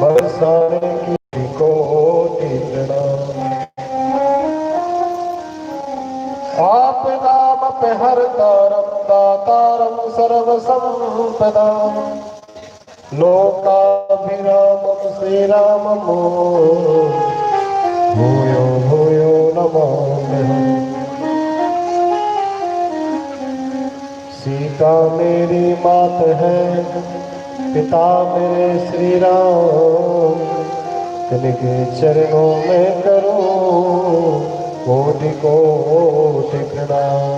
बरसाने की कोटि प्रणाम। आप नाम पे हर तारम दातारम सर्व संपदाम। लोकाभिरामम श्री रामम भूयो भूयो नमाम्यहम्। सीता मेरी मात है, पिता मेरे श्री राम। तिनके चरणों में करूं कोटि कोटि प्रणाम।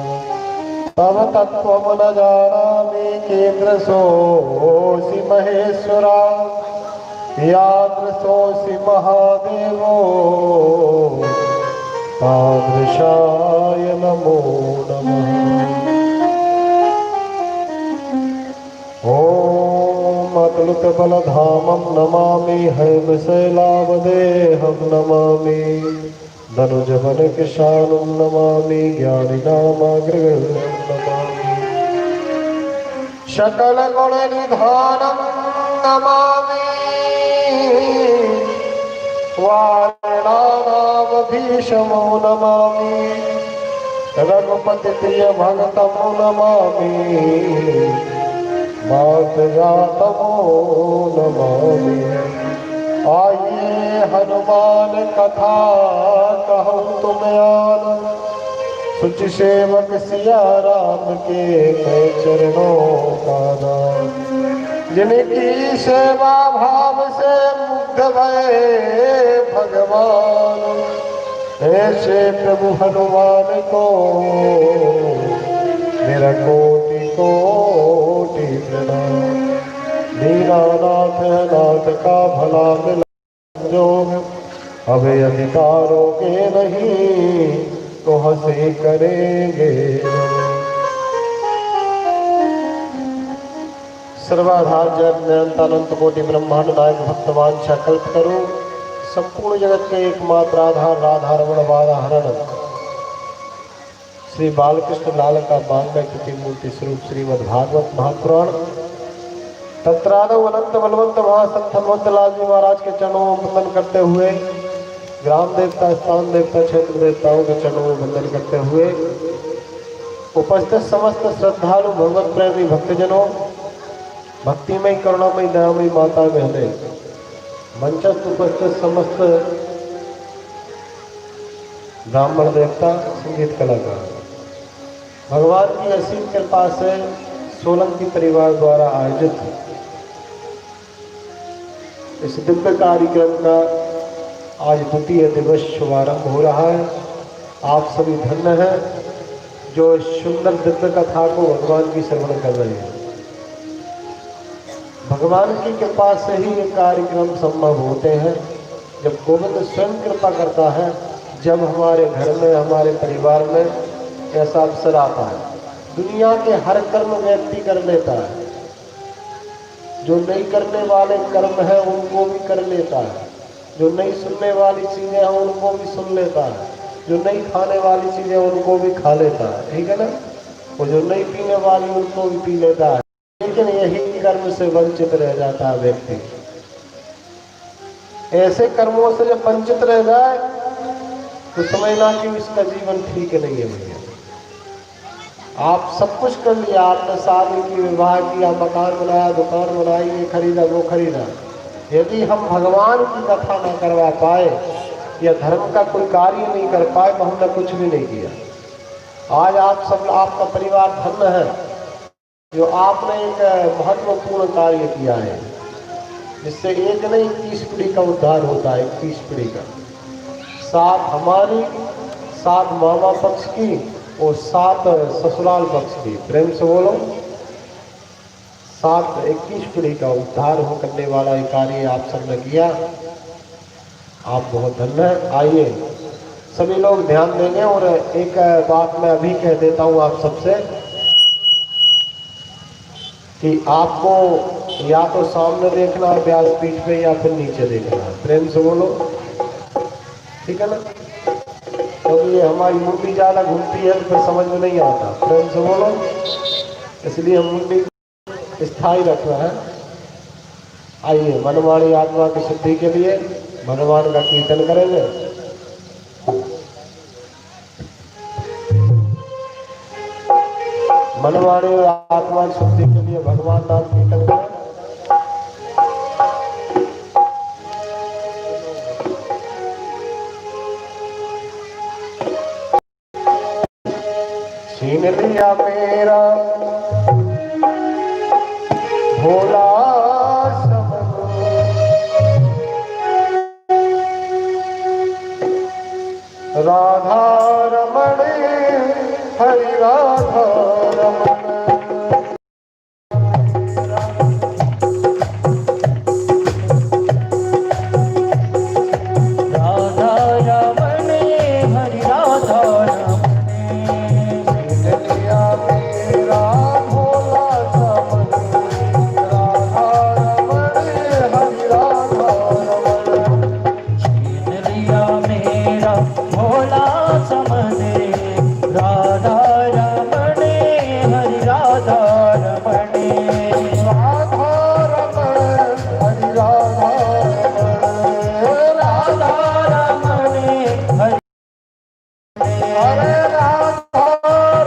तव तत्त्वं न जानामि केन्द्र सोऽसि महेश्वरा। यादृशोऽसि महादेवो तादृशाय नमो नमः। ॐ अतुलितबलधामं नमामि हैमशैलावदेहं नमामि। धनुजवनकृशानं नमामि ज्ञानिनामाग्रगण्यं नमामि। सकलगुणनिधानं नमामि वारणानामभीषमो नमामि। रघुपतिप्रियभक्तं नमामि मातजातमो नमामि। आइए हनुमान कथा कहूँ तुम याद। सुच सेवक सिया राम के मैं चरणों का नाम। जिनकी सेवा भाव से मुग्ध भये भगवान। ऐसे प्रभु हनुमान को मेरा कोटि कोटि प्रणाम। दीनानाथ नाथ का भला मिला जो अभय अधिकारों के नहीं तो हंसे करेंगे। सर्वाधार जय अनंत कोटि ब्रह्मांड नायक भक्तवान कल्प करो। संपूर्ण जगत के एकमात्र आधार राधा रमण बाधा हरण श्री बालकृष्ण लाल का बांका की मूर्ति स्वरूप श्रीमद् भागवत महापुराण तत्रादव अनंत बलवंत महासंत हनुमंत लाल जी महाराज के चरणों में वंदन करते हुए, ग्राम देवता स्थान देवता क्षेत्र देवताओं के चरणों में वंदन करते हुए, उपस्थित समस्त श्रद्धालु भगवत प्रेमी भक्तजनों, भक्तिमय करुणामय दयामयी माता बहने, मंचस्थ उपस्थित समस्त ब्राह्मण देवता संगीत कलाकार, भगवान की असीम कृपा से सोलंकी परिवार द्वारा आयोजित इस दिव्य कार्यक्रम का आज द्वितीय दिवस शुभारंभ हो रहा है। आप सभी धन्य हैं जो सुंदर दिव्य कथा को भगवान की श्रवण कर रहे हैं। भगवान की कृपा से ही ये कार्यक्रम संभव होते हैं। जब गोविंद स्वयं कृपा करता है, जब हमारे घर में हमारे परिवार में ऐसा अवसर आता है। दुनिया के हर कर्म व्यक्ति कर लेता है, जो नहीं करने वाले कर्म है उनको भी कर लेता है, जो नहीं सुनने वाली चीजें हैं उनको भी सुन लेता है, जो नहीं खाने वाली चीजें उनको भी खा लेता है, ठीक है ना। और जो नहीं पीने वाली उनको भी पी लेता है। लेकिन यही कर्म से वंचित रह जाता है व्यक्ति। ऐसे कर्मों से जब वंचित रह जाए तो समझना कि उसका जीवन ठीक नहीं है। भैया आप सब कुछ कर लिया, आपने शादी की, विवाह किया, मकान बनाया, दुकान बनाई, ये खरीदा वो खरीदा, यदि हम भगवान की कथा न करवा पाए या धर्म का कोई कार्य नहीं कर पाए तो हमने कुछ भी नहीं किया। आज आप सब, आपका परिवार धन्य है जो आपने एक महत्वपूर्ण कार्य किया है, जिससे एक नहीं 21 पीढ़ी का उद्धार होता है। 21 पीढ़ी का, 7 हमारी, 7 मामा पक्ष की और 7 ससुराल पक्ष की। प्रेम से बोलो, 7 21 पीढ़ी का उद्धार हो करने वाला ये कार्य आप सबने किया। आप बहुत धन्य हैं। आइए सभी लोग ध्यान देंगे। और एक बात मैं अभी कह देता हूँ आप सबसे कि आपको या तो सामने देखना है व्यासपीठ पे या फिर नीचे देखना है। प्रेम से बोलो, ठीक है ना। क्योंकि ये हमारी मुंडी ज़्यादा घूमती है तो फिर समझ में नहीं आता। प्रेम से बोलो, इसलिए हम मुंडी स्थायी रखना है। आइए मनवाणी आत्मा की शुद्धि के लिए भगवान का कीर्तन करेंगे। मनवाणी आत्मा की शुद्धि के लिए भगवान नाम कीर्तन करें। छीन लिया मेरा भोला राधा रमण हरि राधा रमण राधा रमण हरि राधा रमण लिया मेरा भोला समन राधा रमण हरि राधा रमण छीन लिया मेरा भोला समझे राधा रमण हरि राधा रमण राधा रमण हरि राधा रमण राधा रमण हरि हरे राधा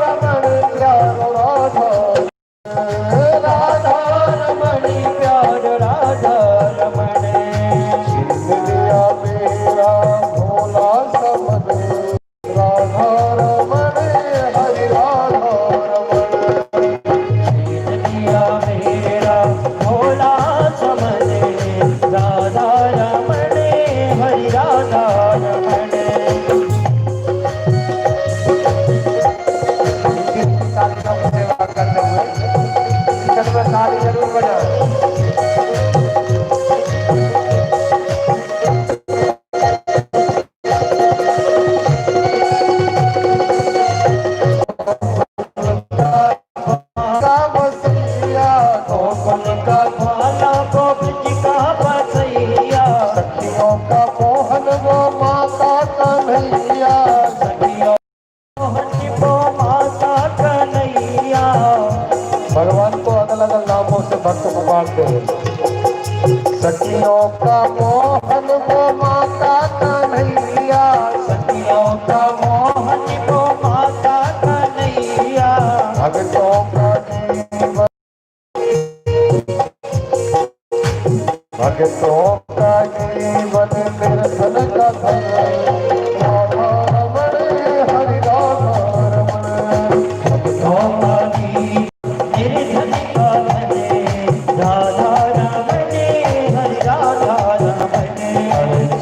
रमण प्यार राधा राधा रमण प्यार राधा रमण छीन लिया मेरा भोला समन राधा रमण हरि राधा रमण छीन लिया मेरा भोला समझे राधा रमण हरि राधा रमण सेवा करते हुए कीर्तन में ताली जरूर बजाएं। बसैया गोकुल का भाला गोविंद जी का बसैया सखियों का मोहन वो माता कन्हैया सखियों मोहन जी को माता कन्हैया भगवान को अलग अलग नामों से भक्त पुकारते हैं। सखियों का मोहन वो माता कन्हैया सखियों का मोहन जी को माता कन्हैया भक्तों का जीवन भक्तों का जीवन निर्धन का धन राधा रमण हरि राधा रमण भक्तों का गीत निर्धन का भजे राधा रमण हरि राधा रमण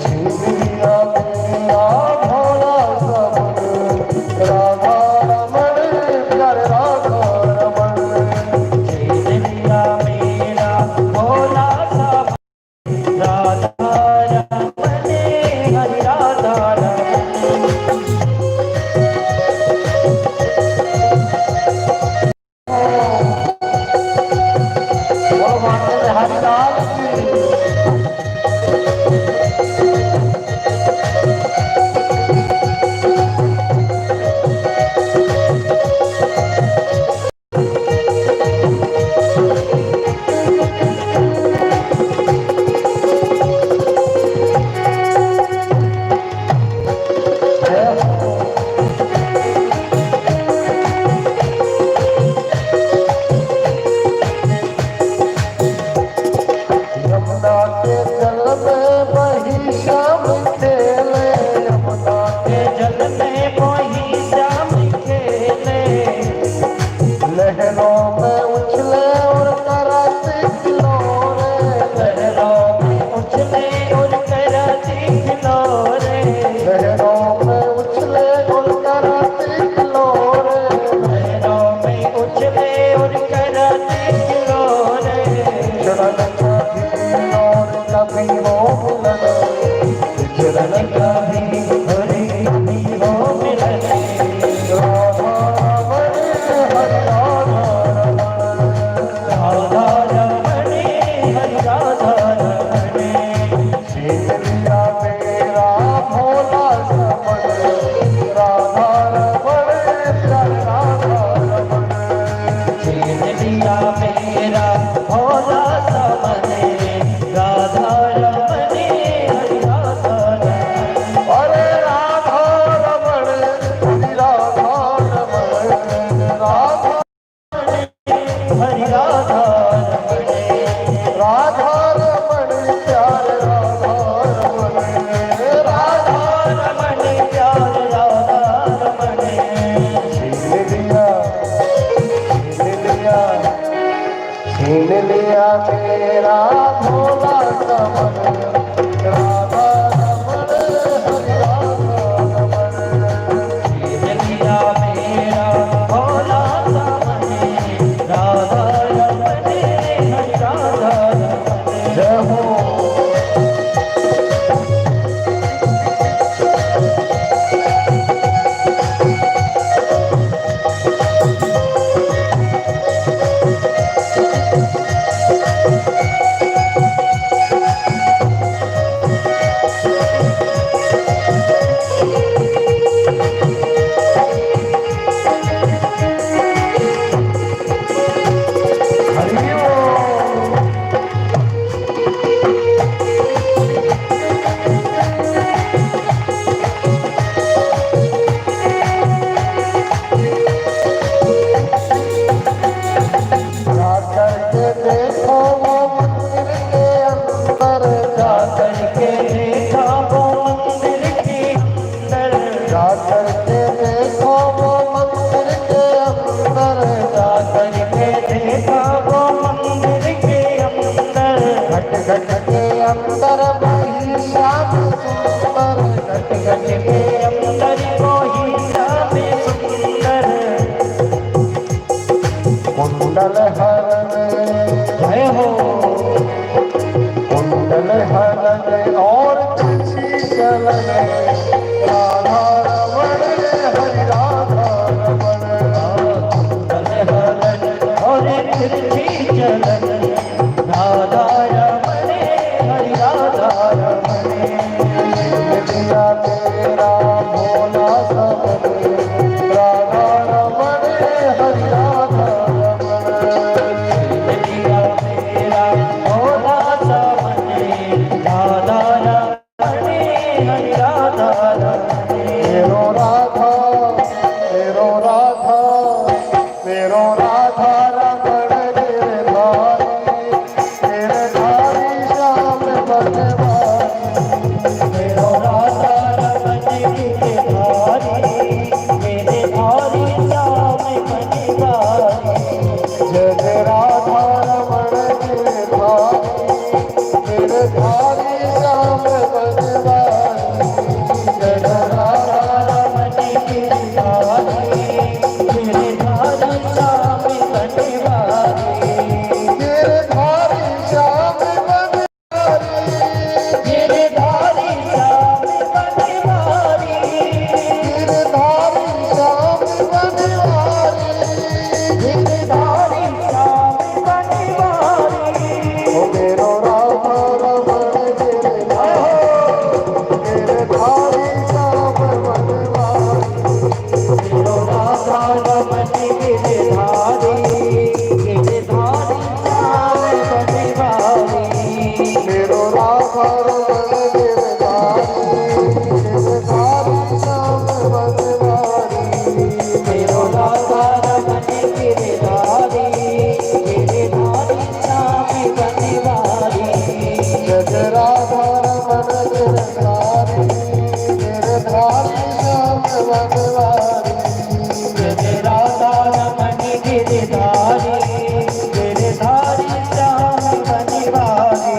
छीन लिया मेरा भोला समन राधा रमण प्यारे राधा रमण छीन लिया मेरा भोला सा राधा रमण हरि राधा रमण बोलो माता में हरिलाल की यमुना के जल में बही श्याम खेले यमुना के जल में कोई श्याम खेले लहरों में उछले और कराते खिलौने लहरों में उछले और कराती खिलौने लहरों में उछले और कराते खिलौने लहरों में उछले और कराती खिलौने चढ़न कभी और कभी वो मिलन चरण कभी हरि कभी हो मिलने राधा रमण हरि राधा रमण लिया मेरा भोला सामने राधा रमने हरि राधा रमने अरे राधा रमण हरि राधा रमण राधा हरि राधा रमने राधा रमण प्यार राधा रमण राधा रमने प्यार राधा रमने छीन लिया मेरा भोला सा मन राधा रमण हरि राधा रमण छीन लिया मेरा भोला सामने राधा रमने हरि राधा रमने जय हो हरि ओम जाकर के देखो वो मंदिर के अंदर जाकर के देखा वो मंदिर के अंदर जाकर के देखो वो मंदिर के अंदर जाकर के देखा वो मंदिर के अंदर घट घट के अंदर वही श्याम सुंदर घट घट के अंदर वो ही श्याम सुंदर कुंडल हरण जय हो कुंडल हरण और तुलसी चलन राधा रमण हरि राधा रमण हरण और तिरछी चलन राधा रमणे हरि राधा रमणे दिया तेरा भोला समन राधा रमण हरि राधा रमण लिया मेरा भोला सामने राधा रमणे हरि राधा रमणे मेरो राधा मेरो राधा मेरो राधा रमण तेरे धारी श्याम बनवारी मेरो राधा रमणे के धारी मेरे धारी श्याम बनिवारी जय राधा रमण तेरे धारी श्याम बनवारी जय राधा रमणे के धारी मेरे धारी श्याम बनिवारी तेरे धारी श्याम बनवारी मेरे धारी श्याम बनिवारी तेरे धारी श्याम बनवारी मेरे धारी श्याम बनिवारी ओ मेरो राधा रमण तेरे धारी श्याम बनवारी मेरो राधा रमणे गिरे धारी श्याम बनिवारी मेरो राधा रमण तेरे धारी श्याम बनवारी मेरो राधा रमणे गिरे धारी श्याम बनिवारी जय राधा रमण तेरे धारी श्याम बनवारी मेरे राधा रमणे गिरे धारी श्याम बनिवारी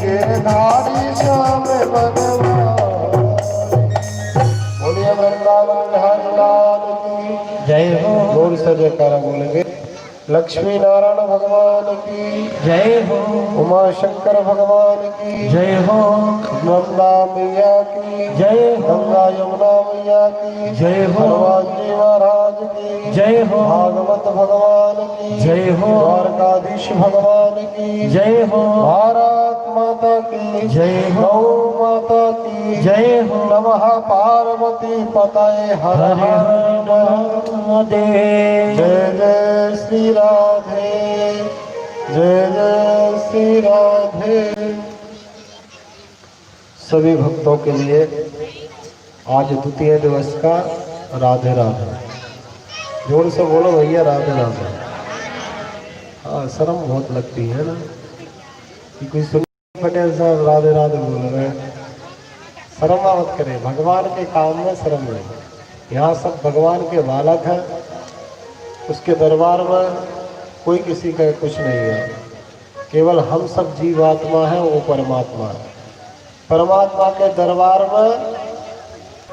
तेरे धारी श्याम बनवारी बोलिए वृंदावन बिहारी लाल की जय हो जोर से जयकारा बोलेंगे लक्ष्मी नारायण भगवान की जय हो उमा शंकर भगवान की जय हो नंदा मैया की जय हो गंगा यमुना मैया की जय हो हनुमान जी महाराज की जय हो भागवत भगवान की जय हो द्वारकाधीश भगवान की जय हो भारत माता की जय हो। गौ माता की जय हो। नमः पार्वती पतये हर हर हर हर महादेव। जय जय श्री राधे, जय जय श्री राधे। सभी भक्तों के लिए आज द्वितीय दिवस का राधे राधे। जोर से बोलो भैया राधे राधे। हाँ, शर्म बहुत लगती है ना कि कोई सुन पटेल साहब राधे राधे बोल रहे हैं। शर्म मत करें, भगवान के काम में शर्म नहीं। यहाँ सब भगवान के बालक हैं, उसके दरबार में कोई किसी का कुछ नहीं है। केवल हम सब जीवात्मा हैं, वो परमात्मा है। परमात्मा के दरबार में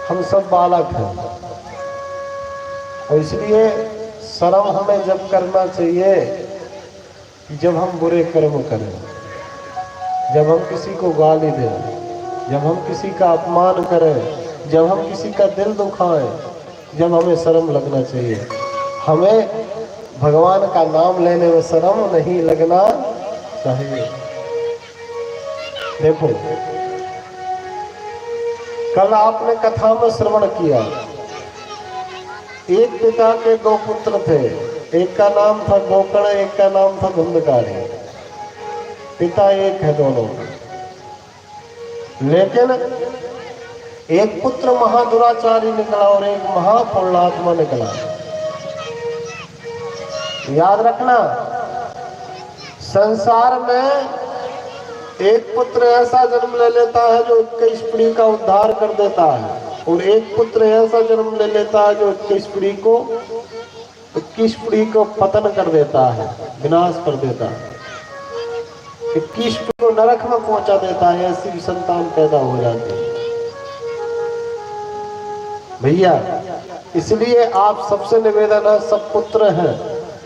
हम सब बालक हैं, और इसलिए शर्म हमें जब करना चाहिए जब हम बुरे कर्म करें, जब हम किसी को गाली दें, जब हम किसी का अपमान करें, जब हम किसी का दिल दुखाएं, जब हमें शर्म लगना चाहिए। हमें भगवान का नाम लेने में शर्म नहीं लगना चाहिए। देखो, कल आपने कथा में श्रवण किया, एक पिता के दो पुत्र थे, एक का नाम था गोकर्ण, एक का नाम था धुंधकारी। पिता एक है दोनों, लेकिन एक पुत्र महादुराचारी निकला और एक महापुण्यात्मा निकला। याद रखना, संसार में एक पुत्र ऐसा जन्म ले लेता है जो 21 पीढ़ी का उद्धार कर देता है, और एक पुत्र ऐसा जन्म ले लेता है जो 21 पीढ़ी को पतन कर देता है, विनाश कर देता है, 21 पीढ़ी को नरक में पहुंचा देता है। ऐसी संतान पैदा हो जाती है भैया। इसलिए आप सबसे निवेदन है, सब पुत्र हैं,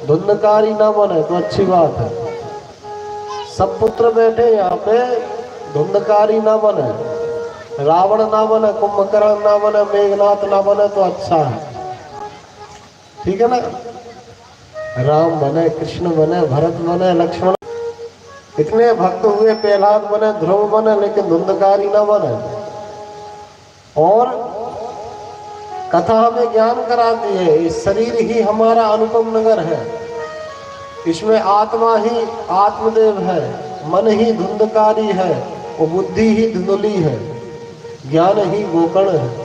धुंधकारी ना बने तो अच्छी बात है। सब पुत्र बैठे यहाँ पे, धुंधकारी ना बने, रावण ना बने, कुंभकर्ण ना बने, मेघनाथ ना बने तो अच्छा है, ठीक है ना। राम बने, कृष्ण बने, भरत बने, लक्ष्मण, इतने भक्त हुए, प्रहलाद बने, ध्रुव बने, लेकिन धुंधकारी ना बने। और कथा हमें ज्ञान कराती है, इस शरीर ही हमारा अनुपम नगर है, इसमें आत्मा ही आत्मदेव है, मन ही धुंधकारी है, और बुद्धि ही धुंधली है, ज्ञान ही गोकर्ण है।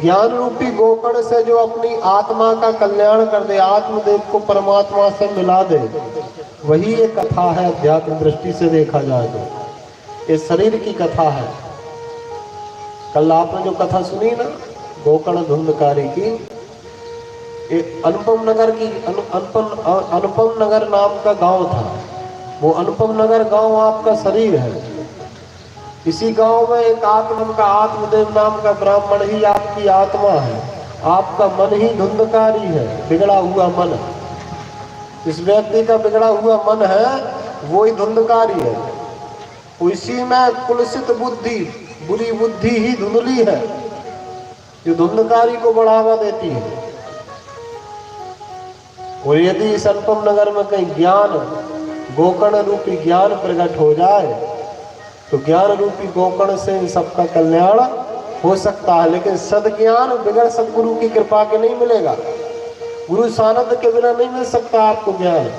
ज्ञान रूपी गोकर्ण से जो अपनी आत्मा का कल्याण कर दे, आत्मदेव को परमात्मा से मिला दे, वही ये कथा है। अध्यात्म दृष्टि से देखा जाए तो ये शरीर की कथा है। कल आपने जो कथा सुनी ना गोकर्ण धुंधकारी की, अनुपम नगर की, अनुपम नगर नाम का गांव था। वो अनुपम नगर गांव आपका शरीर है। इसी गांव में एक आत्मन का आत्मदेव नाम का ब्राह्मण ही आपकी आत्मा है। आपका मन ही धुंधकारी है, बिगड़ा हुआ मन। इस व्यक्ति का बिगड़ा हुआ मन है, वो ही धुंधकारी है। इसी में कुलसित बुद्धि, बुरी बुद्धि ही धुंधली है, जो धुंधकारी को बढ़ावा देती है। और यदि इस अनुपम नगर में कहीं ज्ञान, गोकर्ण रूपी ज्ञान प्रकट हो जाए तो ज्ञान रूपी गोकर्ण से इन सबका कल्याण हो सकता है। लेकिन सदज्ञान बिगड़ सदगुरु की कृपा के नहीं मिलेगा। गुरु सानिध्य के बिना नहीं मिल सकता आपको ज्ञान।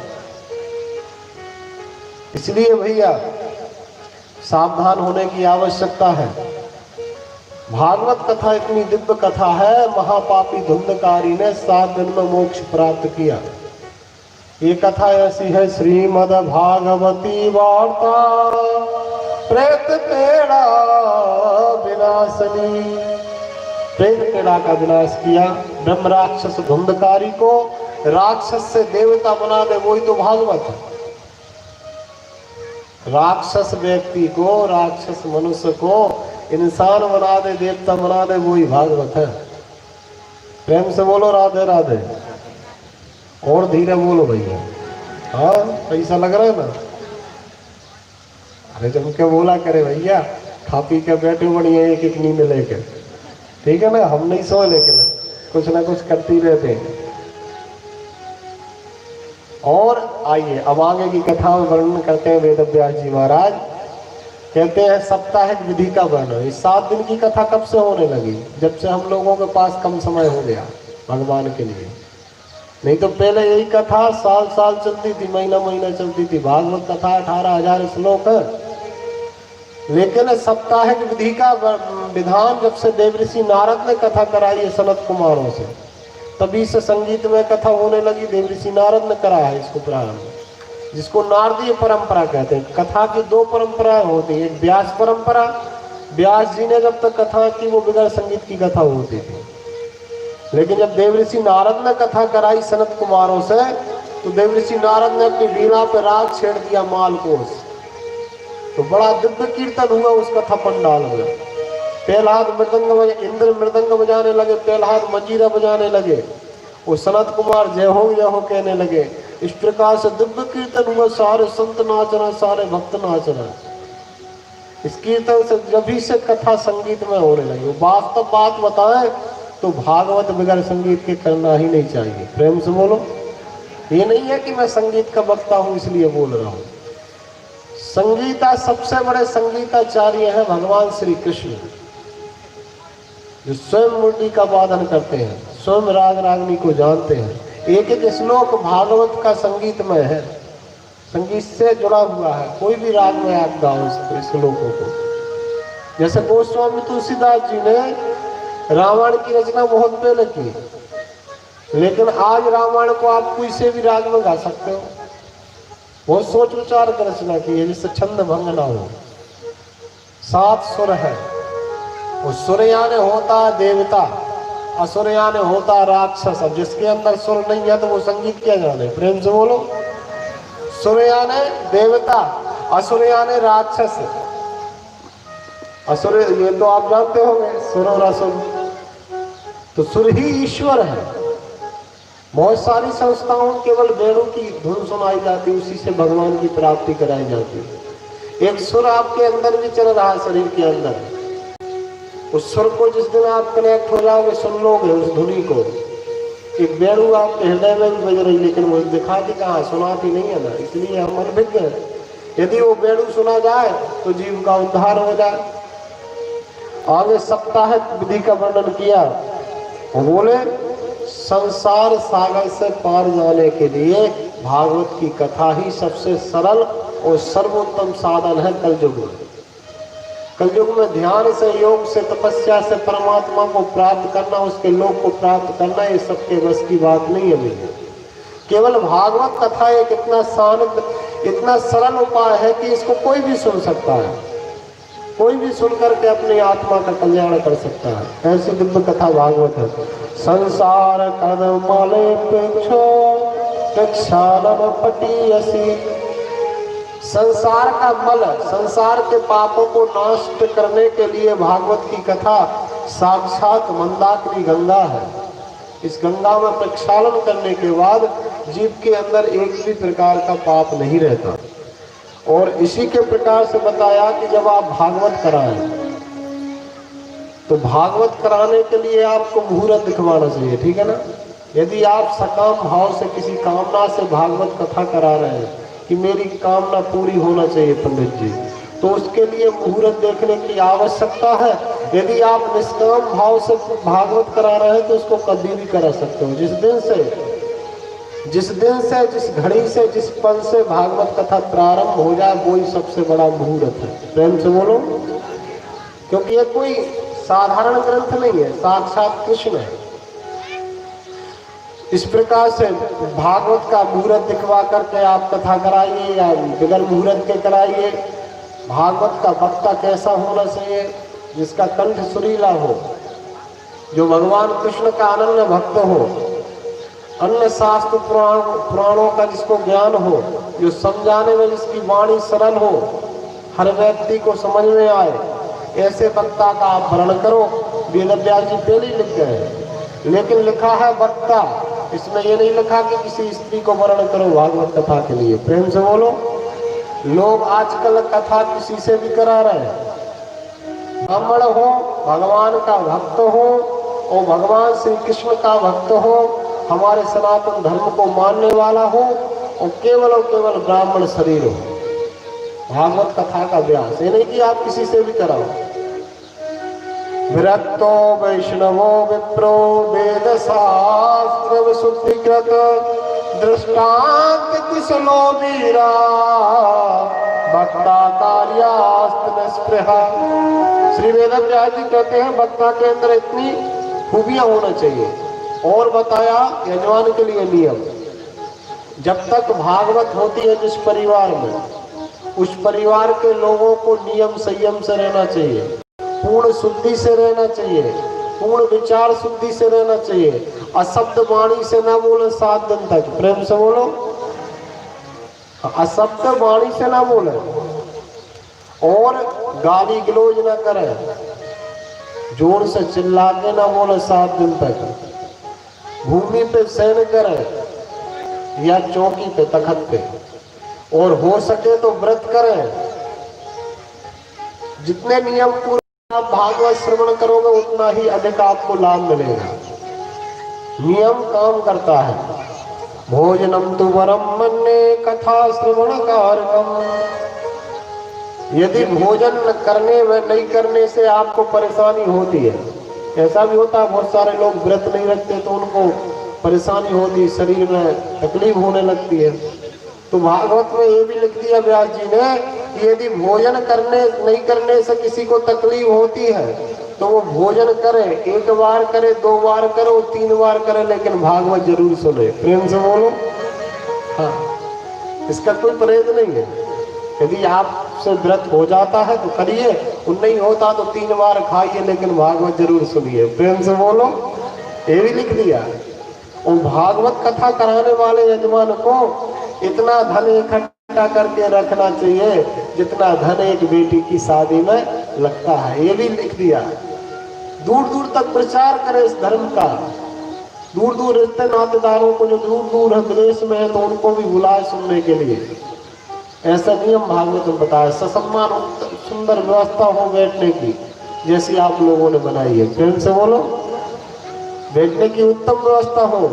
इसलिए भैया सावधान होने की आवश्यकता है। भागवत कथा इतनी दिव्य कथा है, महापापी धुंधकारी ने 7 दिन में मोक्ष प्राप्त किया। ये कथा ऐसी है, श्रीमद् भागवती वार्ता प्रेत पेड़ा विनाशनी। प्रेत पेड़ा का विनाश किया, ब्रह्म राक्षस धुंधकारी को राक्षस से देवता बना दे, वही तो भागवत है। राक्षस व्यक्ति को, राक्षस मनुष्य को इंसान बना दे, देवता बना दे, वही भागवत है। प्रेम से बोलो राधे राधे। और धीरे बोलो भैया। हाँ, पैसा लग रहा है ना। अरे जब क्या बोला करे भैया, खा पी के बैठे बढ़िया एक एक नींद लेके, ठीक है ना। हम नहीं सोए, लेकिन कुछ ना कुछ करती रहते हैं। और आइए अब आगे की कथा में वर्णन करते हैं वेद व्यास जी महाराज। कहते हैं साप्ताहिक विधि का वर्णन। इस 7 दिन की कथा कब से होने लगी? जब से हम लोगों के पास कम समय हो गया भगवान के लिए। नहीं तो पहले यही कथा साल साल चलती थी, महीना महीना चलती थी। भागवत कथा 18,000 श्लोक है। लेकिन साप्ताहिक विधि का विधान जब से देवऋषि नारद ने कथा कराई है सनत कुमारों से, तभी से संगीत में कथा होने लगी। देवऋषि नारद ने करा है इसको प्रारंभ, जिसको नारदीय परंपरा कहते हैं। कथा की 2 परंपराएं होती है, एक व्यास परंपरा। व्यास जी ने जब तक कथा की वो बगैर संगीत की कथा होती थी। लेकिन जब देवऋषि नारद ने कथा कराई सनत कुमारों से, तो देवऋषि नारद ने अपनी वीणा पर राग छेड़ दिया मालकोस। तो बड़ा दिव्य कीर्तन हुआ उस कथा पंडाल में। प्रहलाद मृदंग, इंद्र मृदंग बजाने लगे, प्रहलाद मंजीरा बजाने लगे, वो सनत कुमार जय हो कहने लगे। इस प्रकार से दिव्य कीर्तन हुआ। सारे संत नाच रहे, सारे भक्त नाच रहे। इस कीर्तन से जब से कथा संगीत में होने लगी। वास्तव बात बताएं तो भागवत बगैर संगीत के करना ही नहीं चाहिए। प्रेम से बोलो। ये नहीं है कि मैं संगीत का वक्ता हूं इसलिए बोल रहा हूं। संगीता सबसे बड़े संगीताचार्य हैं भगवान श्री कृष्ण, जो स्वयं मुरली का वादन करते हैं, स्वयं राग रागनी को जानते हैं। एक एक श्लोक भागवत का संगीत में है, संगीत से जुड़ा हुआ है। कोई भी राग में आप गाओ इस श्लोकों को। जैसे गोस्वामी तुलसीदास जी ने रामायण की रचना बहुत पहले की, लेकिन आज रामायण को आप कोई से भी राग में गा सकते हो। बहुत सोच विचार कर रचना की है, जिससे छंद भंग ना हो। 7 सुर है। वो सुर यानी होता है देवता, असुर यानी होता राक्षस। अब जिसके अंदर सुर नहीं है तो वो संगीत क्या जाने। प्रेम से बोलो। सुर यानी देवता, असुर यानी राक्षस। असुर ये तो आप जानते होंगे, सुर और असुर। तो सुर ही ईश्वर है। बहुत सारी संस्थाओं केवल वेणु की धुन सुनाई जाती, उसी से भगवान की प्राप्ति कराई जाती। एक सुर आपके अंदर भी चल रहा है, शरीर के अंदर। उस सुर को जिस दिन आप कनेक्ट हो जाओगे, सुन लोगे उस धुनी को। एक वेणु आपके हृदय में भी बज रही, लेकिन वो दिखाती कहाँ, सुनाती नहीं है ना, इसलिए हम अनभिज्ञ हैं। यदि वो वेणु सुना जाए तो जीव का उद्धार हो जाए। आगे साप्ताहिक विधि का वर्णन किया। वो बोले संसार सागर से पार जाने के लिए भागवत की कथा ही सबसे सरल और सर्वोत्तम साधन है कलयुग में। कलयुग में ध्यान से, योग से, तपस्या से परमात्मा को प्राप्त करना, उसके लोक को प्राप्त करना, ये सबके बस की बात नहीं है भैया। केवल भागवत कथा एक इतना सरल उपाय है कि इसको कोई भी सुन सकता है। कोई भी सुनकर के अपनी आत्मा का कल्याण कर सकता है। ऐसी दिव्य कथा भागवत है। संसार कदमाले प्रक्षालन पटीयसी। संसार का मल, संसार के पापों को नष्ट करने के लिए भागवत की कथा साक्षात मंदाकिनी गंगा है। इस गंगा में प्रक्षालन करने के बाद जीव के अंदर एक भी प्रकार का पाप नहीं रहता। और इसी के प्रकार से बताया कि जब आप भागवत कराएं तो भागवत कराने के लिए आपको मुहूर्त दिखवाना चाहिए, ठीक है ना। यदि आप सकाम भाव से किसी कामना से भागवत कथा करा रहे हैं कि मेरी कामना पूरी होना चाहिए पंडित जी, तो उसके लिए मुहूर्त देखने की आवश्यकता है। यदि आप निष्काम भाव से भागवत करा रहे हैं तो उसको कभी भी करा सकते हो। जिस दिन से, जिस घड़ी से, जिस पल से भागवत कथा प्रारंभ हो जाए, वो ही सबसे बड़ा मुहूर्त है। प्रेम से बोलो। क्योंकि ये कोई साधारण ग्रंथ नहीं है, साक्षात कृष्ण है। इस प्रकार से भागवत का मुहूर्त दिखवा करके आप कथा कराइए या बिगर मुहूर्त के कराइए। भागवत का वक्ता कैसा होना चाहिए? जिसका कंठ सुरीला हो, जो भगवान कृष्ण का अनन्य भक्त हो, अन्य शास्त्र पुराणों का जिसको ज्ञान हो, जो समझाने में जिसकी वाणी सरल हो, हर व्यक्ति को समझ में आए, ऐसे वक्ता का आप वर्णन करो। वेदव्यास जी पहले ही लिख गए, लेकिन लिखा है वक्ता, इसमें ये नहीं लिखा कि किसी स्त्री को वर्णन करो भागवत कथा के लिए। प्रेम से बोलो। लोग आजकल कथा किसी से भी करा रहे हैं। ब्राह्मण हो, भगवान का भक्त हो और भगवान श्री कृष्ण का भक्त हो, हमारे सनातन धर्म को मानने वाला हो और केवल ब्राह्मण शरीर हो, भागवत कथा का अभ्यास, ये नहीं कि आप किसी से भी कराओ। विरक्तो वैष्णवो विप्रो वेद शास्त्र विशुद्धिकृत दृष्टांत कुशलो वीरा भक्ता कार्यास्त निस्पृहा। श्री वेदव्यास जी कहते हैं वक्ता के अंदर इतनी खूबियां होना चाहिए। और बताया यजमान के लिए नियम, जब तक भागवत होती है जिस परिवार में, उस परिवार के लोगों को नियम संयम से रहना चाहिए, पूर्ण शुद्धि से रहना चाहिए, पूर्ण विचार शुद्धि से रहना चाहिए। अशब्द वाणी से ना बोले 7 दिन तक, प्रेम से बोलो, अशब्द वाणी से ना बोले, और गाली गलौज ना करे, जोर से चिल्ला के ना बोले 7 दिन तक। भूमि पे शयन करे या चौकी पे तखत पे, और हो सके तो व्रत करें। जितने नियम पूरे आप भागवत श्रवण करोगे उतना ही अधिक आपको लाभ मिलेगा। नियम काम करता है। भोजनम तु वरम मन्ये कथा श्रवण कारकम। यदि भोजन करने व नहीं करने से आपको परेशानी होती है, ऐसा भी होता है बहुत सारे लोग व्रत नहीं रखते तो उनको परेशानी होती, शरीर में तकलीफ होने लगती है, तो भागवत में ये भी लिख दिया व्यास जी ने कि यदि भोजन करने नहीं करने से किसी को तकलीफ होती है तो वो भोजन करे, 1 बार करे, 2 बार करे, 3 बार करे, लेकिन भागवत जरूर सुने। प्रेम से बोलो। हाँ, इसका कोई परहेज नहीं है। यदि आपसे व्रत हो जाता है तो करिए, नहीं होता तो 3 बार खाइए, लेकिन भागवत जरूर सुनिए। प्रेम से बोलो। ये भी लिख दिया। और भागवत कथा कराने वाले यजमान को इतना धन इकट्ठा करके रखना चाहिए जितना धन एक बेटी की शादी में लगता है, ये भी लिख दिया। दूर दूर तक प्रचार करे इस धर्म का। दूर दूर रिश्ते नातेदारों को जो दूर दूर है, विदेश में है, तो उनको भी बुलाए सुनने के लिए। ऐसा नियम भागवत में बताया। ससम्मान सुंदर व्यवस्था हो बैठने की, जैसी आप लोगों ने बनाई है। प्रेम से बोलो। बैठने की उत्तम व्यवस्था हो,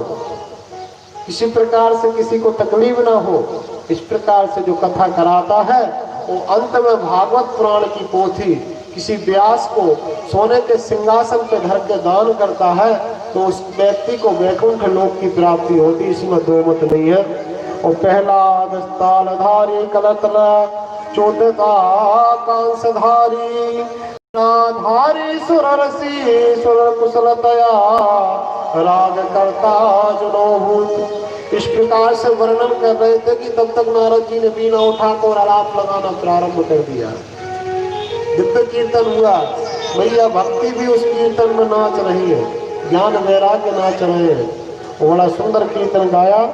किसी प्रकार से किसी को तकलीफ ना हो, इस प्रकार से जो कथा कराता है वो अंत में भागवत पुराण की पोथी किसी व्यास को सोने के सिंहासन पे धर के दान करता है तो उस व्यक्ति को वैकुंठ लोक की प्राप्ति होती, इसमें दो मत नहीं है। और पहला दस्तालधारी कलतला चौदता कांसधारी धारी सुररसी सुर कुशलतया राग करता जुनोभूत। इस प्रकार से वर्णन कर रहे थे कि तब तक नारद जी ने बीना उठाकर आलाप लगाना प्रारंभ कर दिया। दिव्य कीर्तन हुआ, भैया भक्ति भी उस कीर्तन में नाच रही है, ज्ञान वैराग्य नाच रहे हैं। बड़ा सुंदर कीर्तन गाया।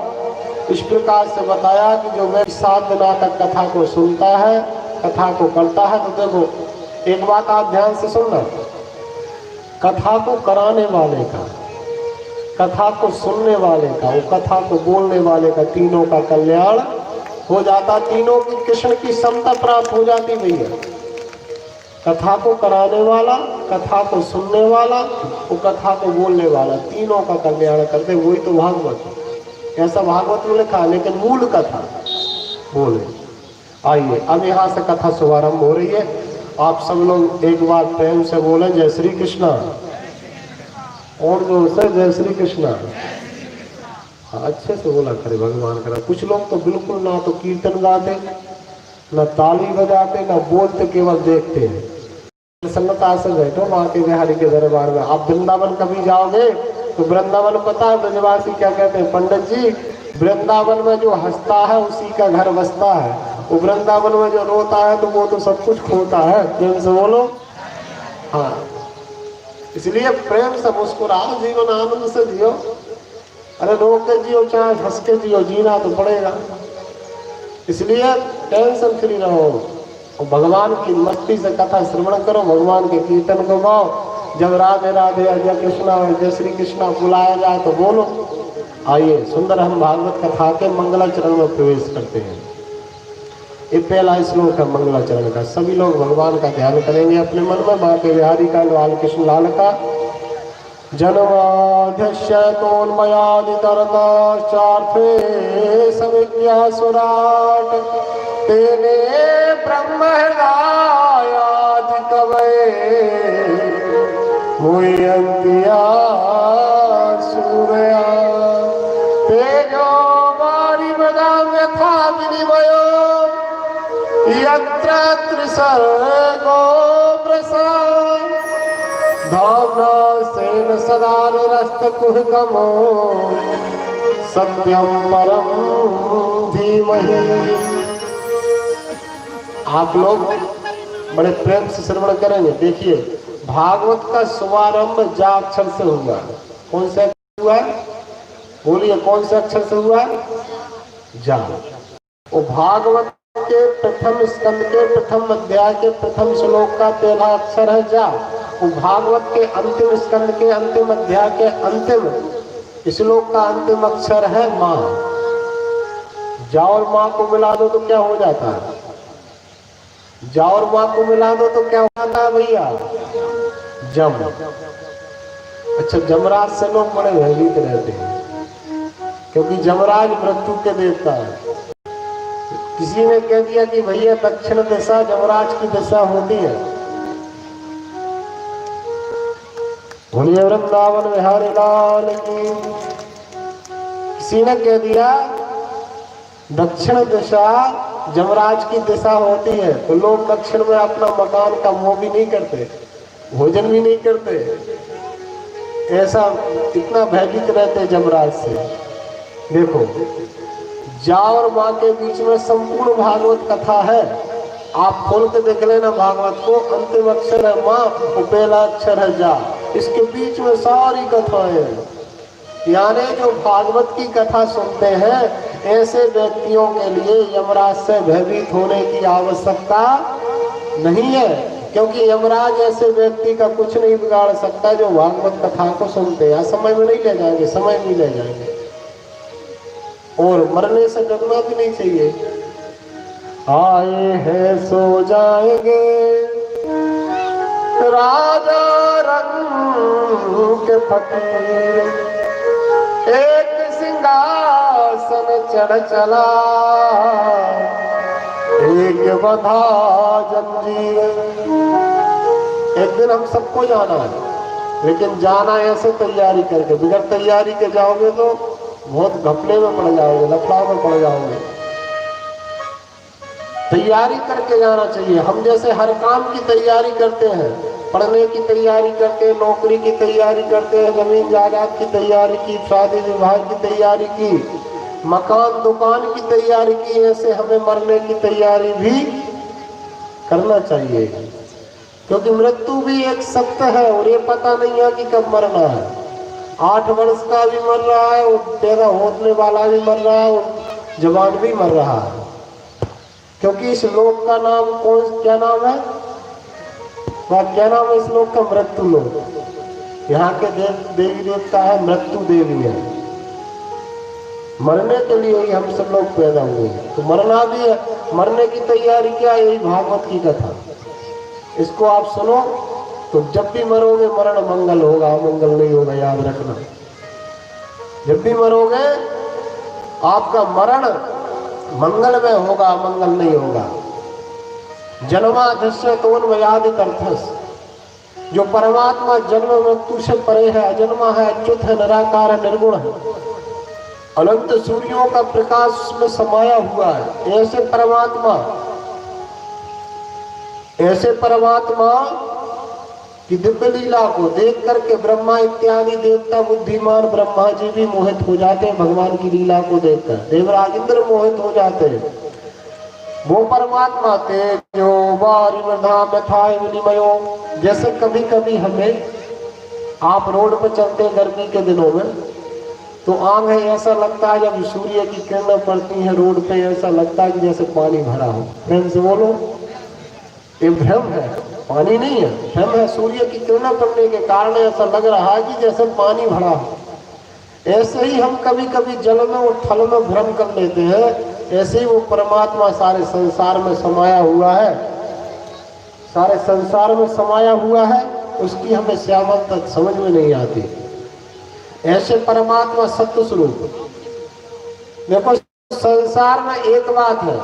इस प्रकार से बताया कि जो व्यक्ति 7 दिनों तक कथा को सुनता है, कथा को करता है, तो देखो एक बात आप ध्यान से सुनना, कथा को कराने वाले का, कथा को सुनने वाले का, वो कथा को बोलने वाले का, तीनों का कल्याण हो जाता। तीनों की कृष्ण की समता प्राप्त हो जाती भैया। कथा को कराने वाला, कथा को सुनने वाला, वो कथा को बोलने वाला, तीनों का कल्याण करते। वही तो भागवत है। ऐसा भागवत में लिखा, लेकिन मूल कथा बोले। आइए अब यहाँ से कथा शुभारंभ हो रही है। आप सब लोग एक बार प्रेम से बोले जय श्री कृष्णा, और जोर से जय श्री कृष्णा। हाँ, अच्छे से बोला करे भगवान करा। कुछ लोग तो बिल्कुल ना तो कीर्तन गाते, ना ताली बजाते, ना बोलते, केवल देखते हैं। प्रसन्नता से बैठो माँ के बिहारी के दरबार में। आप वृंदावन कभी जाओगे तो वृंदावन पता है ब्रजवासी क्या कहते हैं? पंडित जी, वृंदावन में जो हंसता है उसी का घर बसता है, वो वृंदावन में जो रोता है तो वो तो सब कुछ खोता है। प्रेम से बोलो। हाँ, इसलिए प्रेम से मुस्कुराओ, जीवन आनंद से जियो। अरे रो के जियो चाहे हंस के जियो, जीना तो पड़ेगा। इसलिए टेंशन फ्री रहो, भगवान की मस्ती से कथा श्रवण करो, भगवान के कीर्तन को गाओ। जब राधे राधे जय कृष्णा जय श्री कृष्णा बुलाया जाए तो बोलो। आइए सुंदर हम भागवत कथा के मंगलाचरण में प्रवेश करते हैं। ये पहला श्लोक है मंगलाचरण का। सभी लोग भगवान का ध्यान करेंगे अपने मन में, माँ के बिहारी का, लाल कृष्ण लाल का। जन्माध्यक्षतोन्मयादितरताश्चार्थे सविज्ञासुराट तेने ब्रह्महृदायादिकवये मुह्यन्त्या सूरया तेजो वारिमृदां यथा विनिमयो यत्र त्रिसर्गो मृषा धाम्ना स्वेन सदा निरस्तकुहकमो सत्यं परं धीमहि। आप लोग बड़े प्रेम से श्रवण करेंगे। देखिए, भागवत का शुभारंभ जा अक्षर से हुआ। कौन सा हुआ? बोलिए, कौन से अक्षर से हुआ? जा। वो भागवत के प्रथम स्कंद के प्रथम अध्याय के प्रथम श्लोक का पहला अक्षर है जा। वो भागवत के अंतिम स्कंद के अंतिम अध्याय के अंतिम श्लोक का अंतिम अक्षर है माँ। जा और माँ को मिला दो तो क्या हो जाता है? जा और माँ को मिला दो तो क्या हो जाता है भैया? जम। अच्छा, जमराज से लोग बड़े भयभीत रहते हैं क्योंकि जमराज मृत्यु के देवता है। किसी ने कह दिया कि भैया दक्षिण दिशा जमराज की दिशा होती है। बोलिए वृंदावन बिहारी लाल की। किसी ने कह दिया दक्षिण दिशा जमराज की दिशा होती है तो लोग दक्षिण में अपना मकान का मोह भी नहीं करते, भोजन भी नहीं करते। ऐसा इतना भयभीत रहते जमराज से। देखो, जा और माँ के बीच में संपूर्ण भागवत कथा है। आप खोल के देख लेना भागवत को। अंतिम अक्षर है माँ, पहला अक्षर है जा। इसके बीच में सारी कथाएं हैं। यानी जो भागवत की कथा सुनते हैं ऐसे व्यक्तियों के लिए यमराज से भयभीत होने की आवश्यकता नहीं है, क्योंकि यमराज ऐसे व्यक्ति का कुछ नहीं बिगाड़ सकता जो भागवत कथा को सुनते हैं। समय में नहीं ले जाएंगे, समय नहीं ले जाएंगे। और मरने से डरना भी नहीं चाहिए। आए हैं सो जाएंगे राजा रंग के फकीर, एक सिंहासन चढ़ चला एक बंधा जंजीर। एक दिन हम सबको जाना है, लेकिन जाना ऐसे तैयारी करके। बिगड़ तैयारी के जाओगे तो बहुत घपले में पड़ जाओगे, लफड़ा में पड़ जाओगे। तैयारी करके जाना चाहिए। हम जैसे हर काम की तैयारी करते हैं, पढ़ने की तैयारी करते हैं, नौकरी की तैयारी करते हैं, जमीन जायदाद की तैयारी की, शादी विवाह की तैयारी की, मकान दुकान की तैयारी की, ऐसे हमें मरने की तैयारी भी करना चाहिए। क्योंकि मृत्यु भी एक सत्य है और ये पता नहीं है कि कब मरना है। 8 वर्ष का भी मर रहा है और पैदा होने वाला भी मर रहा है और जवान भी मर रहा है। क्योंकि इस लोक का नाम क्या नाम है? क्या नाम है इस लोक का? मृत्यु लोक। यहाँ के देवी देवता है मृत्यु देवी है। मरने के लिए ही हम सब लोग पैदा हुए हैं, तो मरना भी है। मरने की तैयारी क्या? यही भागवत की कथा। इसको आप सुनो तो जब भी मरोगे मरण मंगल होगा, अमंगल नहीं होगा, याद रखना। जब भी मरोगे आपका मरण मंगल में होगा, अमंगल नहीं होगा। जन्माध्यक्षतोन्मयादितर्थस्, जो परमात्मा जन्म मृत्यु से परे है, अजन्मा है, अच्युत है, निराकार है, निर्गुण है, अनंत सूर्यों का प्रकाश में समाया हुआ है। ऐसे परमात्मा की दिव्य लीला को देख करके ब्रह्मा इत्यादि देवता बुद्धिमान ब्रह्मा जी भी मोहित हो जाते हैं। भगवान की लीला को देखकर देवराज इंद्र मोहित हो जाते हैं। वो परमात्मा के जो विनिमयो, जैसे कभी कभी हमें आप रोड पर चलते हैं गर्मी के दिनों में तो आंखें ऐसा लगता है जब सूर्य की किरणें पड़ती हैं रोड पे, ऐसा लगता है कि जैसे पानी भरा हो। प्रेम से बोलो, ये भ्रम है, पानी नहीं है, भ्रम है। सूर्य की किरणें पड़ने के कारण ऐसा लग रहा है कि जैसे पानी भरा हो। ऐसे ही हम कभी कभी जल में और थल में भ्रम कर लेते हैं। ऐसे ही वो परमात्मा सारे संसार में समाया हुआ है, सारे संसार में समाया हुआ है। उसकी हमें श्यामल तक समझ में नहीं आती। ऐसे परमात्मा सत्य स्वरूप। देखो संसार में एक बात है,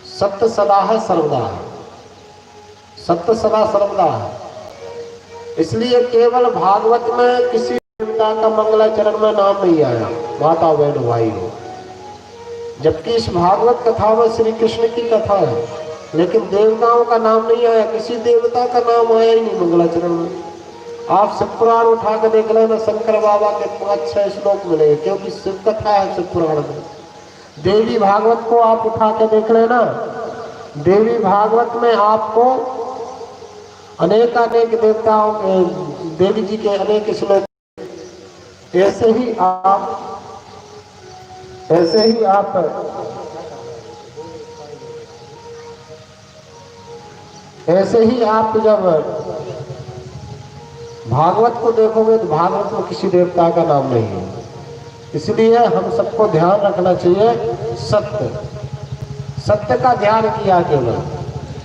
सत्य सदा है सर्वदा है, सत्य सदा सर्वदा है। इसलिए केवल भागवत में किसी देवता का मंगलाचरण में नाम नहीं आया, माता बहन भाई हो। जबकि इस भागवत कथा में श्री कृष्ण की कथा है, लेकिन देवताओं का नाम नहीं आया, किसी देवता का नाम आया ही नहीं मंगलाचरण में। आप शिव पुराण उठा कर देख लेना, शंकर बाबा के 5-6 श्लोक मिलेंगे, क्योंकि शिव कथा है शिव पुराण में। देवी भागवत को आप उठा के देख लेना, देवी भागवत में आपको अनेक देवताओं के, देवी जी के अनेक श्लोक। ऐसे ही आप जब भागवत को देखोगे तो भागवत में किसी देवता का नाम नहीं है। इसलिए हम सबको ध्यान रखना चाहिए, सत्य का ध्यान किया केवल।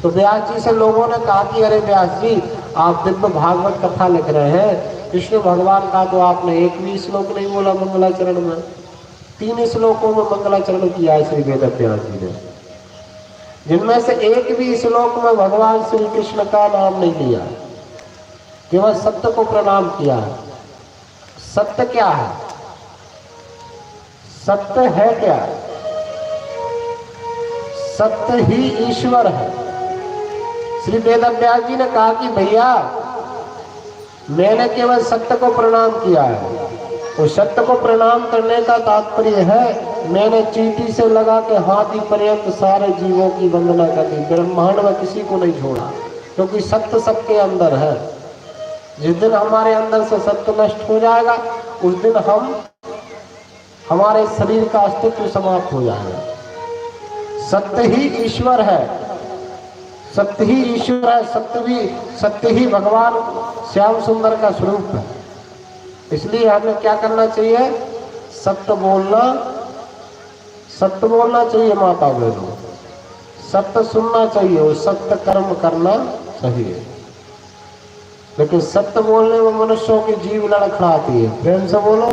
तो व्यास जी से लोगों ने कहा कि अरे व्यास जी, आप दिव्य भागवत कथा लिख रहे हैं, कृष्ण भगवान का तो आपने एक भी श्लोक नहीं बोला मंगलाचरण में। 3 श्लोकों में मंगलाचरण किया है श्री वेद व्यास जी ने, जिनमें से एक भी श्लोक में भगवान श्री कृष्ण का नाम नहीं लिया, केवल सत्य को प्रणाम किया है। सत्य क्या है? सत्य है क्या? सत्य ही ईश्वर है। श्री वेद व्यास जी ने कहा कि भैया मैंने केवल सत्य को प्रणाम किया है। तो सत्य को प्रणाम करने का तात्पर्य है, मैंने चींटी से लगा के हाथी पर्यंत सारे जीवों की वंदना कर दी, ब्रह्मांड में किसी को नहीं छोड़ा, क्योंकि सत्य सबके अंदर है। जिस दिन हमारे अंदर से सत्य नष्ट हो जाएगा, उस दिन हमारे शरीर का अस्तित्व समाप्त हो जाएगा। सत्य ही ईश्वर है, सत्य ही ईश्वर है, सत्य ही भगवान श्याम सुंदर का स्वरूप है। इसलिए हमें क्या करना चाहिए? सत्य बोलना चाहिए माता बहनों, सत्य सुनना चाहिए और सत्य कर्म करना चाहिए। लेकिन सत्य बोलने में मनुष्यों की जीव लड़खड़ाती है। प्रेम से बोलो।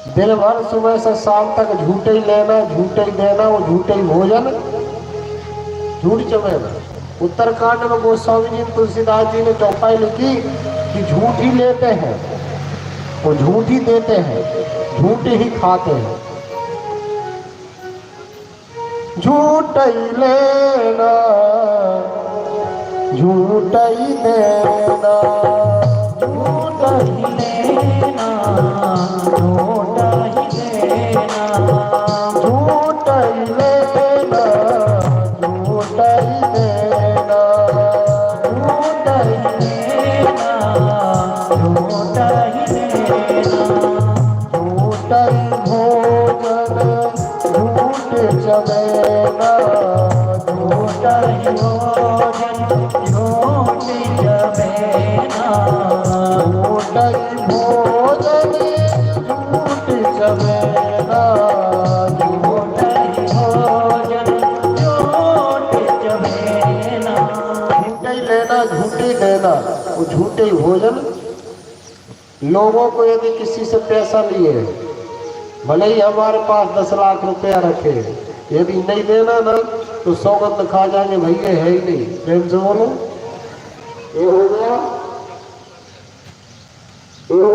दिन भर सुबह से शाम तक झूठे ही लेना, झूठे ही देना, वो झूठे ही भोजन, झूठ चमेना। उत्तरकांड में गोस्वामी जी तुलसीदास जी ने चौपाई लिखी कि झूठ ही लेते हैं और झूठ ही देते हैं, झूठ ही खाते हैं। झूठ ही लेना, झूठ ही देना, झूठ ही लेना, झूठ ही देना, झूठ ही लेना, झूठ ही देना, झूठ ही लेना, झूठ ही देना, झूठ ही भोजन, झूठ चमेना, झूठ ही भोजन, झूठ जमेना, झूठ ही भोजन, झूठ चमेना, झूठ ही भोजन, झूठ जमेना। झूठे ही लेना, झूठे ही देना, वो झूठे ही भोजन। लोगों को यदि किसी से पैसा लिए, भले ही हमारे पास 10 लाख रुपया रखे, यदि नहीं देना ना तो सौगंध खा जाएंगे, भैया है ही नहीं। प्रेम से बोलो। ये हो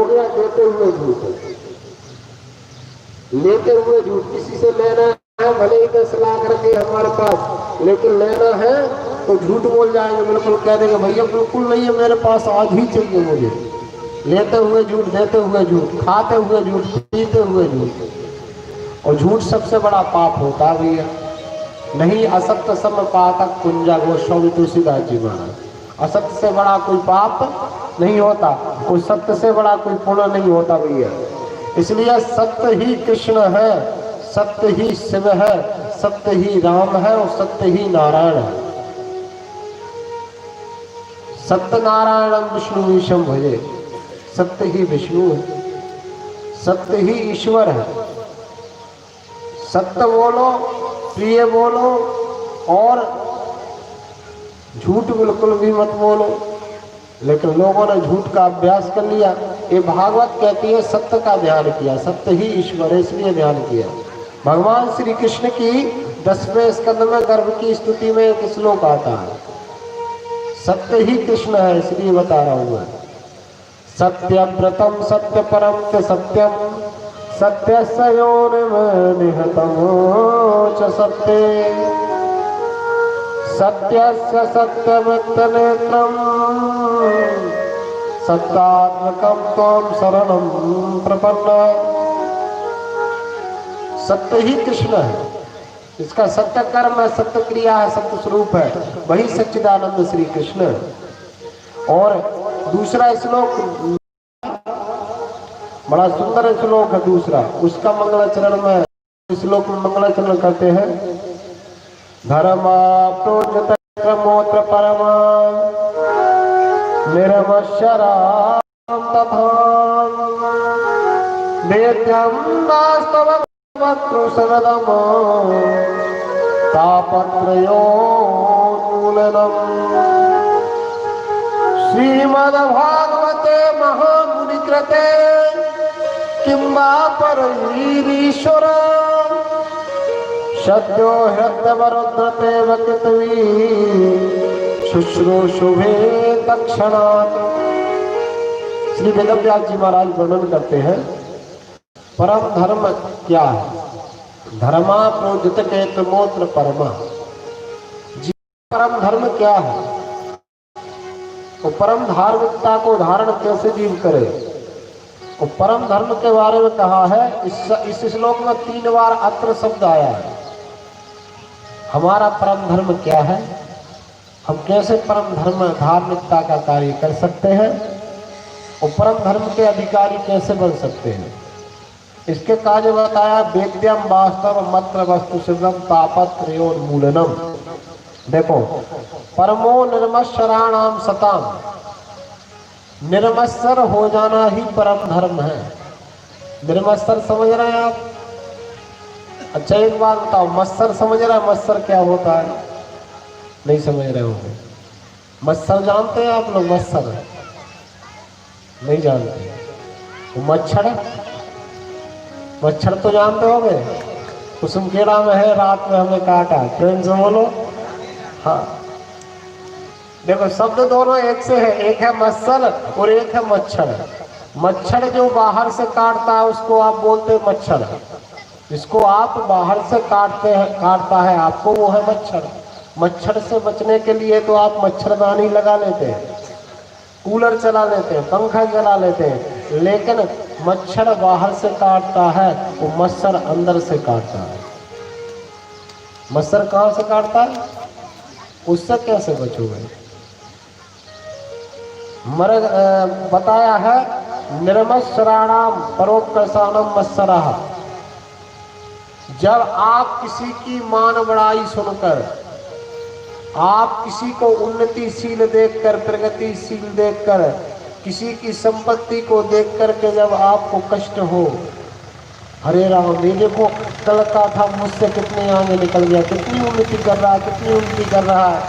गया देते हुए झूठ, लेते हुए झूठ। किसी से लेना है, भले ही 10 लाख रखे हमारे पास, लेकिन लेना है तो झूठ बोल जाएंगे, बिल्कुल कह देंगे भैया बिल्कुल नहीं है मेरे पास, आज ही चाहिए मुझे। लेते हुए झूठ, देते हुए झूठ, खाते हुए झूठ, पीते हुए झूठ। और झूठ सबसे बड़ा पाप होता है भैया। नहीं असत्य सम पातक कुंजा, गोस्वामी तुलसीदास जी महाराज। असत्य से बड़ा कोई पाप नहीं होता, कोई सत्य से बड़ा कोई पुण्य नहीं होता भैया। इसलिए सत्य ही कृष्ण है, सत्य ही शिव है, सत्य ही राम है और सत्य ही नारायण है। सत्यनारायणम विष्णु ईशम भजे, सत्य ही विष्णु है, सत्य ही ईश्वर है। सत्य बोलो, प्रिय बोलो और झूठ बिल्कुल भी मत बोलो। लेकिन लोगों ने झूठ का अभ्यास कर लिया। ये भागवत कहती है सत्य का ध्यान किया, सत्य ही ईश्वर है इसलिए ध्यान किया। भगवान श्री कृष्ण की 10वें स्कंद में गर्भ की स्तुति में एक श्लोक आता है, सत्य ही कृष्ण है इसलिए बता रहा हूं मैं। सत्यम व्रतम सत्य परम च सत्यम सत्यस्य योनिमनिहतं च सत्ये सत्यस्य सत्यमित्तनेत्रम् सत्यात्मकं त्वं शरणं प्रपन्न। सत्य ही कृष्ण है, इसका सत्य कर्म है, सत्य क्रिया है, सत्य स्वरूप है, वही सच्चिदानंद श्री कृष्ण। और दूसरा श्लोक बड़ा सुंदर श्लोक है दूसरा, उसका मंगलाचरण में श्लोक में मंगलाचरण करते हैं। धर्माप्रोजत क्रमोत्र परमा निर्मशराम तथा वेद्यं वास्तवं वक्तृसदम् तापत्रयोन्मूलनम्। श्रीमद्भागवते महामुनिकृते किं वा परैरीश्वर सद्यो हृदयवरुद्धते वक्तवी शुश्रूषुभे तत्क्षणात्। श्री वेदव्यास जी महाराज वर्णन करते हैं परम धर्म क्या है। धर्मा प्रोजित केतमोत्र परमा, जी परम धर्म क्या है, वो परम धार्मिकता को धारण कैसे जीव करे। वो परम धर्म के बारे में कहा है। इस श्लोक में 3 बार अत्र शब्द आया है। हमारा परम धर्म क्या है, हम कैसे परम धर्म धार्मिकता का कार्य कर सकते हैं, और परम धर्म के अधिकारी कैसे बन सकते हैं, इसके कार्य बताया। वेद्यम वास्तव मत्र वस्तु सिद्धम तापत्रयोन्मूलनम। देखो, परमो निर्मत्सराणाम सताम, निर्मत्सर हो जाना ही परम धर्म है। निर्मत्सर समझ रहे हैं आप? अच्छा एक बात बताओ, मत्सर समझ रहे हैं? मत्सर क्या होता है? नहीं समझ रहे होंगे। मत्सर जानते हैं आप लोग? मत्सर नहीं जानते। वो मच्छर, मच्छर तो जानते होंगे। कुसुमखेड़ा में है, रात में हमें काटा। प्रेम से बोलो हाँ। देखो शब्द दोनों एक से है, एक है मत्सर और एक है मच्छर। मच्छर जो बाहर से काटता है उसको आप बोलते हैं मच्छर, जिसको आप बाहर से काटते हैं, काटता है आपको, वो है मच्छर। मच्छर से बचने के लिए तो आप मच्छरदानी लगा लेते हैं, कूलर चला लेते हैं, पंखा चला लेते हैं, लेकिन मच्छर बाहर से काटता है, वो मच्छर अंदर से काटता है। मच्छर कहाँ से काटता है? उससे कैसे बचोगे? बताया है निर्मत्सराणाम परोपकर्षाणम मत्सरः। जब आप किसी की मान बड़ाई सुनकर, आप किसी को उन्नतिशील देखकर, प्रगतिशील देखकर, किसी की संपत्ति को देख करके जब आपको कष्ट हो, अरे राम ये देखो कल का था मुझसे कितने आगे निकल गया, कितनी उन्नति कर रहा है, कितनी उन्नति कर रहा है,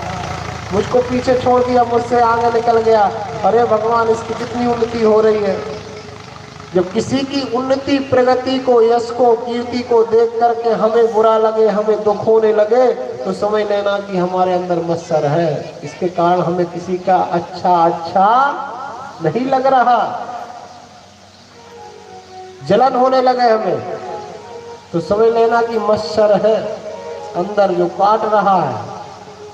मुझको पीछे छोड़ दिया, मुझसे आगे निकल गया, अरे भगवान इसकी कितनी उन्नति हो रही है। जब किसी की उन्नति, प्रगति को, यश को, कीर्ति को देख करके हमें बुरा लगे, हमें दुख होने लगे, तो समझ लेना कि हमारे अंदर मत्सर है। इसके कारण हमें किसी का अच्छा नहीं लग रहा, जलन होने लगे हमें, तो समझ लेना कि मत्सर है अंदर जो काट रहा है।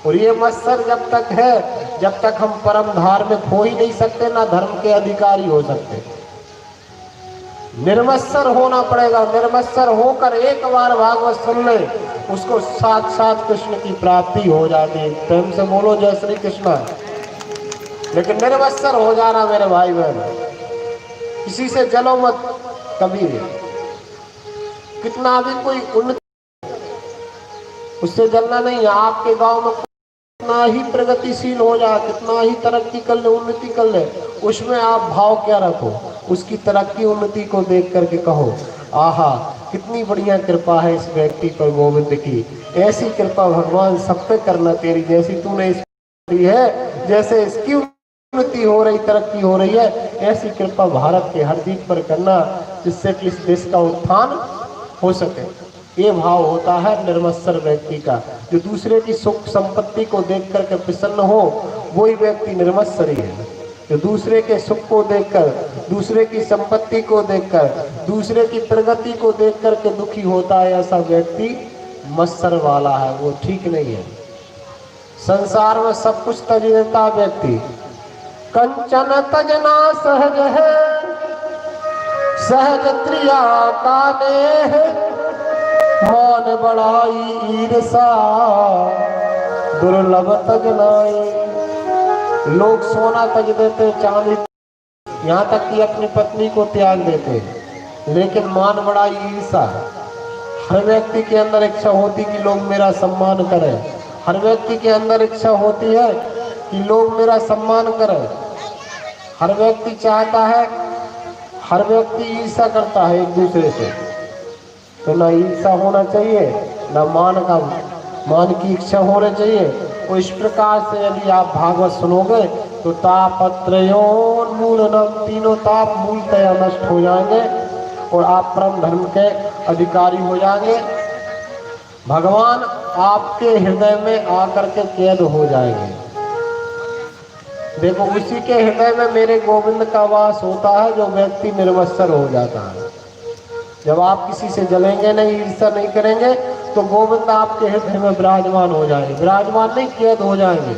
और ये मत्सर जब तक है, जब तक हम परम धार्मिक हो ही नहीं सकते, ना धर्म के अधिकारी हो सकते। निर्मत्सर होना पड़ेगा। निर्मत्सर होकर एक बार भागवत सुन ले, उसको साक्षात कृष्ण की प्राप्ति हो जाती है। प्रेम से बोलो जय श्री कृष्ण। लेकिन निर्मत्सर हो जाना मेरे भाई बहन, किसी से जलो मत कभी। कितना भी कोई उन्नति, उससे जलना नहीं है। आपके गांव में कितना ही प्रगतिशील हो जाए, कितना ही तरक्की कर ले, उन्नति कर ले, उसमें आप भाव क्या रखो? उसकी तरक्की, उन्नति को देख करके कहो, आहा कितनी बढ़िया कृपा है इस व्यक्ति पर गोविंद की। ऐसी कृपा भगवान सब पे करना तेरी, जैसी तूने इस है, जैसे इसकी उन्नति हो रही, तरक्की हो रही है, ऐसी कृपा भारत के हर द्वीप पर करना जिससे कि इस देश का उत्थान हो सके। ये भाव होता है निर्मत्सर व्यक्ति का। जो दूसरे की सुख संपत्ति को देख करके प्रसन्न हो, वही व्यक्ति निर्मत्सरी है। जो दूसरे के सुख को देखकर, दूसरे की संपत्ति को देखकर, दूसरे की प्रगति को देख करके दुखी होता है, ऐसा व्यक्ति मत्सर वाला है, वो ठीक नहीं है। संसार में सब कुछ तज देता व्यक्ति, कंचन तजना सहज है, सहज त्रिया का नेह, मान बड़ाई ईर्षा दुर्लभ तजनाए। लोग सोना तज देते, चांदी, यहाँ तक कि अपनी पत्नी को त्याग देते, लेकिन मान बड़ाई ईर्षा। हर व्यक्ति के अंदर इच्छा होती कि लोग मेरा सम्मान करें, हर व्यक्ति के अंदर इच्छा होती है कि लोग मेरा सम्मान करें। हर व्यक्ति चाहता है, हर व्यक्ति ईर्षा करता है एक दूसरे से। तो ना ईर्षा होना चाहिए, ना मान की इच्छा होनी चाहिए। तो इस प्रकार से यदि आप भागवत सुनोगे तो तापत्रयोन्मूलनम, तीनों ताप मूलतया नष्ट हो जाएंगे और आप परम धर्म के अधिकारी हो जाएंगे। भगवान आपके हृदय में आकर के कैद हो जाएंगे। देखो, उसी के हृदय में मेरे गोविंद का वास होता है जो व्यक्ति निर्मत्सर हो जाता है। जब आप किसी से जलेंगे नहीं, ईर्ष्या नहीं करेंगे, तो गोविंद आपके हृदय में विराजमान हो जाएंगे। विराजमान नहीं, कैद हो जाएंगे।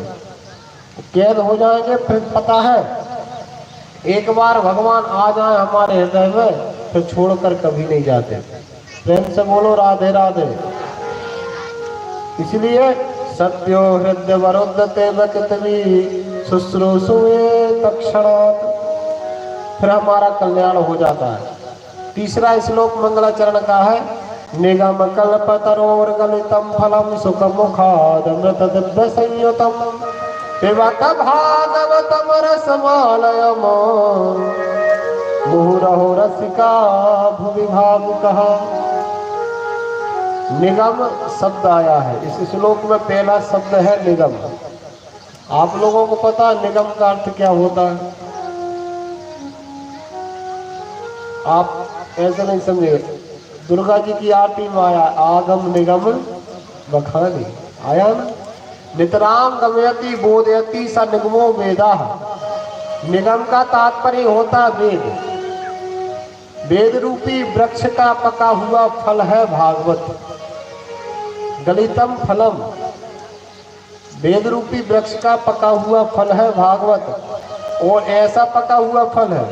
कैद हो जाएंगे, फिर पता है एक बार भगवान आ जाए हमारे हृदय में, फिर छोड़कर कभी नहीं जाते। प्रेम से बोलो राधे राधे। इसलिए सत्यो हृदय वरुद्धते वक्तवी शुश्रूषुवे तत्क्षणात्, फिर हमारा कल्याण हो जाता है। तीसरा श्लोक मंगलाचरण का है, निगम कल्पतरोर गलितम फलम सुख मुखाद अमृत दिव्य संयुतम पिबत भागवतम रसमालयम मुहुरहो रसिका भुवि भावुकः। निगम शब्द आया है इस श्लोक में, पहला शब्द है निगम। आप लोगों को पता है निगम का अर्थ क्या होता है? आप ऐसे नहीं समझे। दुर्गा जी की आरती में आया, आगम निगम बखानी, आया ना। नितराम गमयति बोधयति स निगमो वेदा। निगम का तात्पर्य होता वेद। वेद रूपी वृक्ष का पका हुआ फल है भागवत। गलितम फलम, वेद रूपी वृक्ष का पका हुआ फल है भागवत। और ऐसा पका हुआ फल है,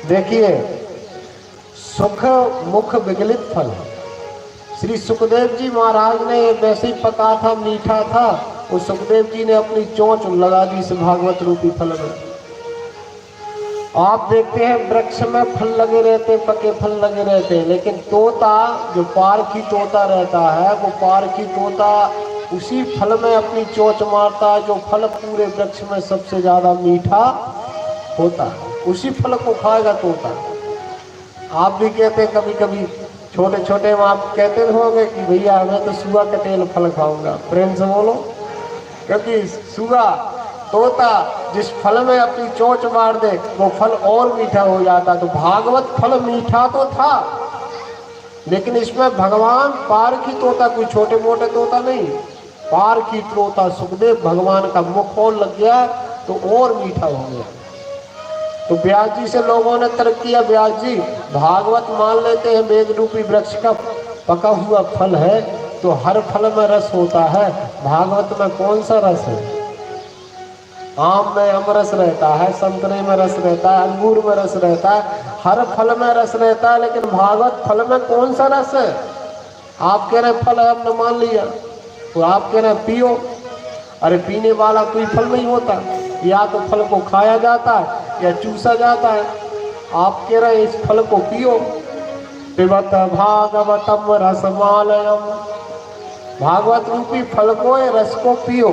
देखिए, सुख मुख विगलित फल है। श्री सुखदेव जी महाराज ने वैसे ही पका था, मीठा था, और सुखदेव जी ने अपनी चोंच लगा दी इस भागवत रूपी फल में। आप देखते हैं वृक्ष में फल लगे रहते, पके फल लगे रहते, लेकिन तोता, जो पारखी तोता रहता है, वो पारखी तोता उसी फल में अपनी चोंच मारता है जो फल पूरे वृक्ष में सबसे ज्यादा मीठा होता है। उसी फल को खाएगा तोता। आप भी कहते हैं कभी कभी, छोटे छोटे में आप कहते होंगे कि भैया मैं तो सुआ कटेल फल खाऊंगा। प्रेम से बोलो, क्योंकि सुआ तोता जिस फल में अपनी चोंच मार दे वो फल और मीठा हो जाता। तो भागवत फल मीठा तो था, लेकिन इसमें भगवान पारखी तोता, कोई छोटे मोटे तोता नहीं, पारखी तोता सुखदेव भगवान का मुख और लग गया तो और मीठा हो गया। तो व्यास जी से लोगों ने तर्क किया, व्यास जी भागवत मान लेते हैं वेद रूपी वृक्ष का पका हुआ फल है, तो हर फल में रस होता है, भागवत में कौन सा रस है? आम में अमरस रहता है, संतरे में रस रहता है, अंगूर में रस रहता है, हर फल में रस रहता है, लेकिन भागवत फल में कौन सा रस है? आप कह रहे फल है, हमने मान लिया, तो आप कह रहे पियो। अरे पीने वाला कोई फल नहीं होता, या तो फल को खाया जाता है या चूसा जाता है। आप कह रहे इस फल को पियो। पिबत भागवतम रसमालयम, भागवत रूपी फल को, रस को पियो।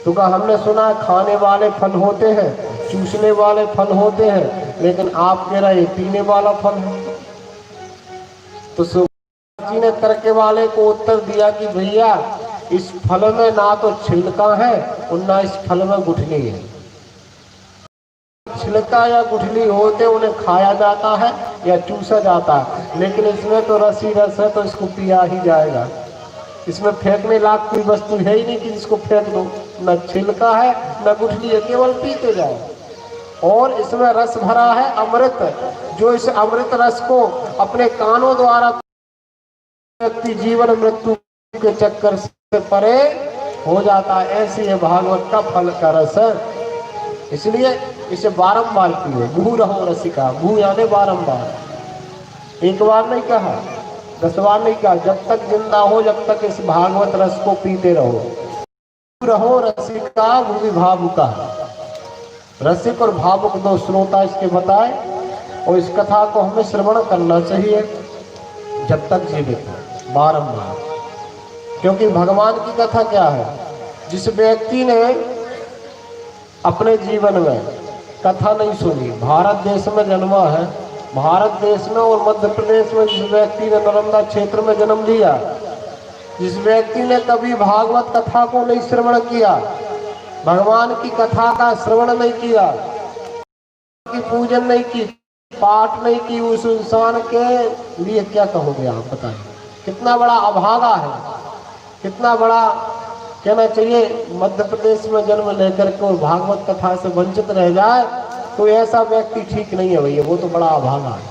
तो कहा हमने सुना खाने वाले फल होते हैं, चूसने वाले फल होते हैं, लेकिन आप कह रहे पीने वाला फल है। तो जी ने तर्क वाले को उत्तर दिया कि भैया इस फल में ना तो छिलका है और ना इस फल में गुठली है। छिलका या गुठली होते उन्हें खाया जाता है या चूसा जाता है, लेकिन इसमें तो रस ही रस है, तो इसको पिया ही जाएगा। इसमें फेंकने लायक कोई वस्तु है ही नहीं कि जिसको फेंक दो, न छिलका है न गुठली है, केवल पीते जाओ। और इसमें रस भरा है अमृत, जो इस अमृत रस को अपने कानों द्वारा व्यक्ति जीवन मृत्यु के चक्कर से परे हो जाता है। ऐसी है भागवत का फल का रस है, इसलिए इसे बारंबार पियो। भू रहो रसिका, भू यानी बारंबार, एक बार नहीं कहा, 10 बार नहीं कहा, जब तक जिंदा हो जब तक इस भागवत रस को पीते रहो। भू रहो रसिका भूमि भावुका, रसिक और भावुक 2 श्रोता इसके बताए, और इस कथा को हमें श्रवण करना चाहिए जब तक जीवित है, बारंबार। क्योंकि भगवान की कथा क्या है, जिस व्यक्ति ने अपने जीवन में कथा नहीं सुनी, भारत देश में जन्मा है, भारत देश में और मध्य प्रदेश में जिस व्यक्ति ने नालंदा क्षेत्र में जन्म लिया, जिस व्यक्ति ने कभी भागवत कथा को नहीं श्रवण किया, भगवान की कथा का श्रवण नहीं किया, की पूजन नहीं की, पाठ नहीं की, उस इंसान के लिए क्या कहोगे आप बताइए? कितना बड़ा अभागा है, कितना बड़ा कहना चाहिए। मध्य प्रदेश में जन्म लेकर के भागवत कथा से वंचित रह जाए तो ऐसा व्यक्ति ठीक नहीं है भैया, वो तो बड़ा अभागा है,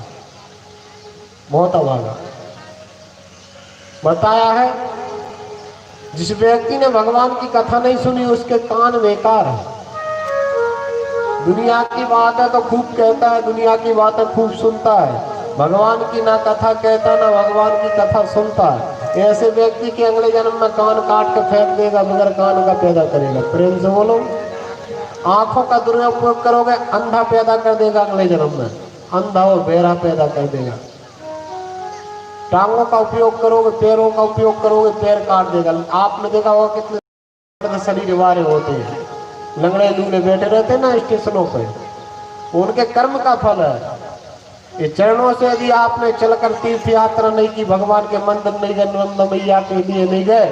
बहुत अभागा। बताया है जिस व्यक्ति ने भगवान की कथा नहीं सुनी उसके कान बेकार है। दुनिया की बात है तो खूब कहता है, दुनिया की बातें खूब सुनता है, भगवान की ना कथा कहता ना भगवान की कथा सुनता है। ऐसे व्यक्ति के अगले जन्म में कान काट के फेंक देगा, बगैर कान का पैदा करेगा। प्रेम से बोलो। आंखों का दुरुपयोग करोगे अंधा पैदा कर देगा, अगले जन्म में अंधा और बहरा पैदा कर देगा। टांगों का उपयोग करोगे, पैरों का उपयोग करोगे, पैर काट देगा। आपने देखा होगा कितने शरीर वारे होते हैं, लंगड़े लूले बैठे रहते हैं ना स्टेशनों पे, उनके कर्म का फल है। ये चरणों से यदि आपने चलकर तीर्थ यात्रा नहीं की, भगवान के मंदिर नहीं गए, नंद मैया के लिए नहीं गए,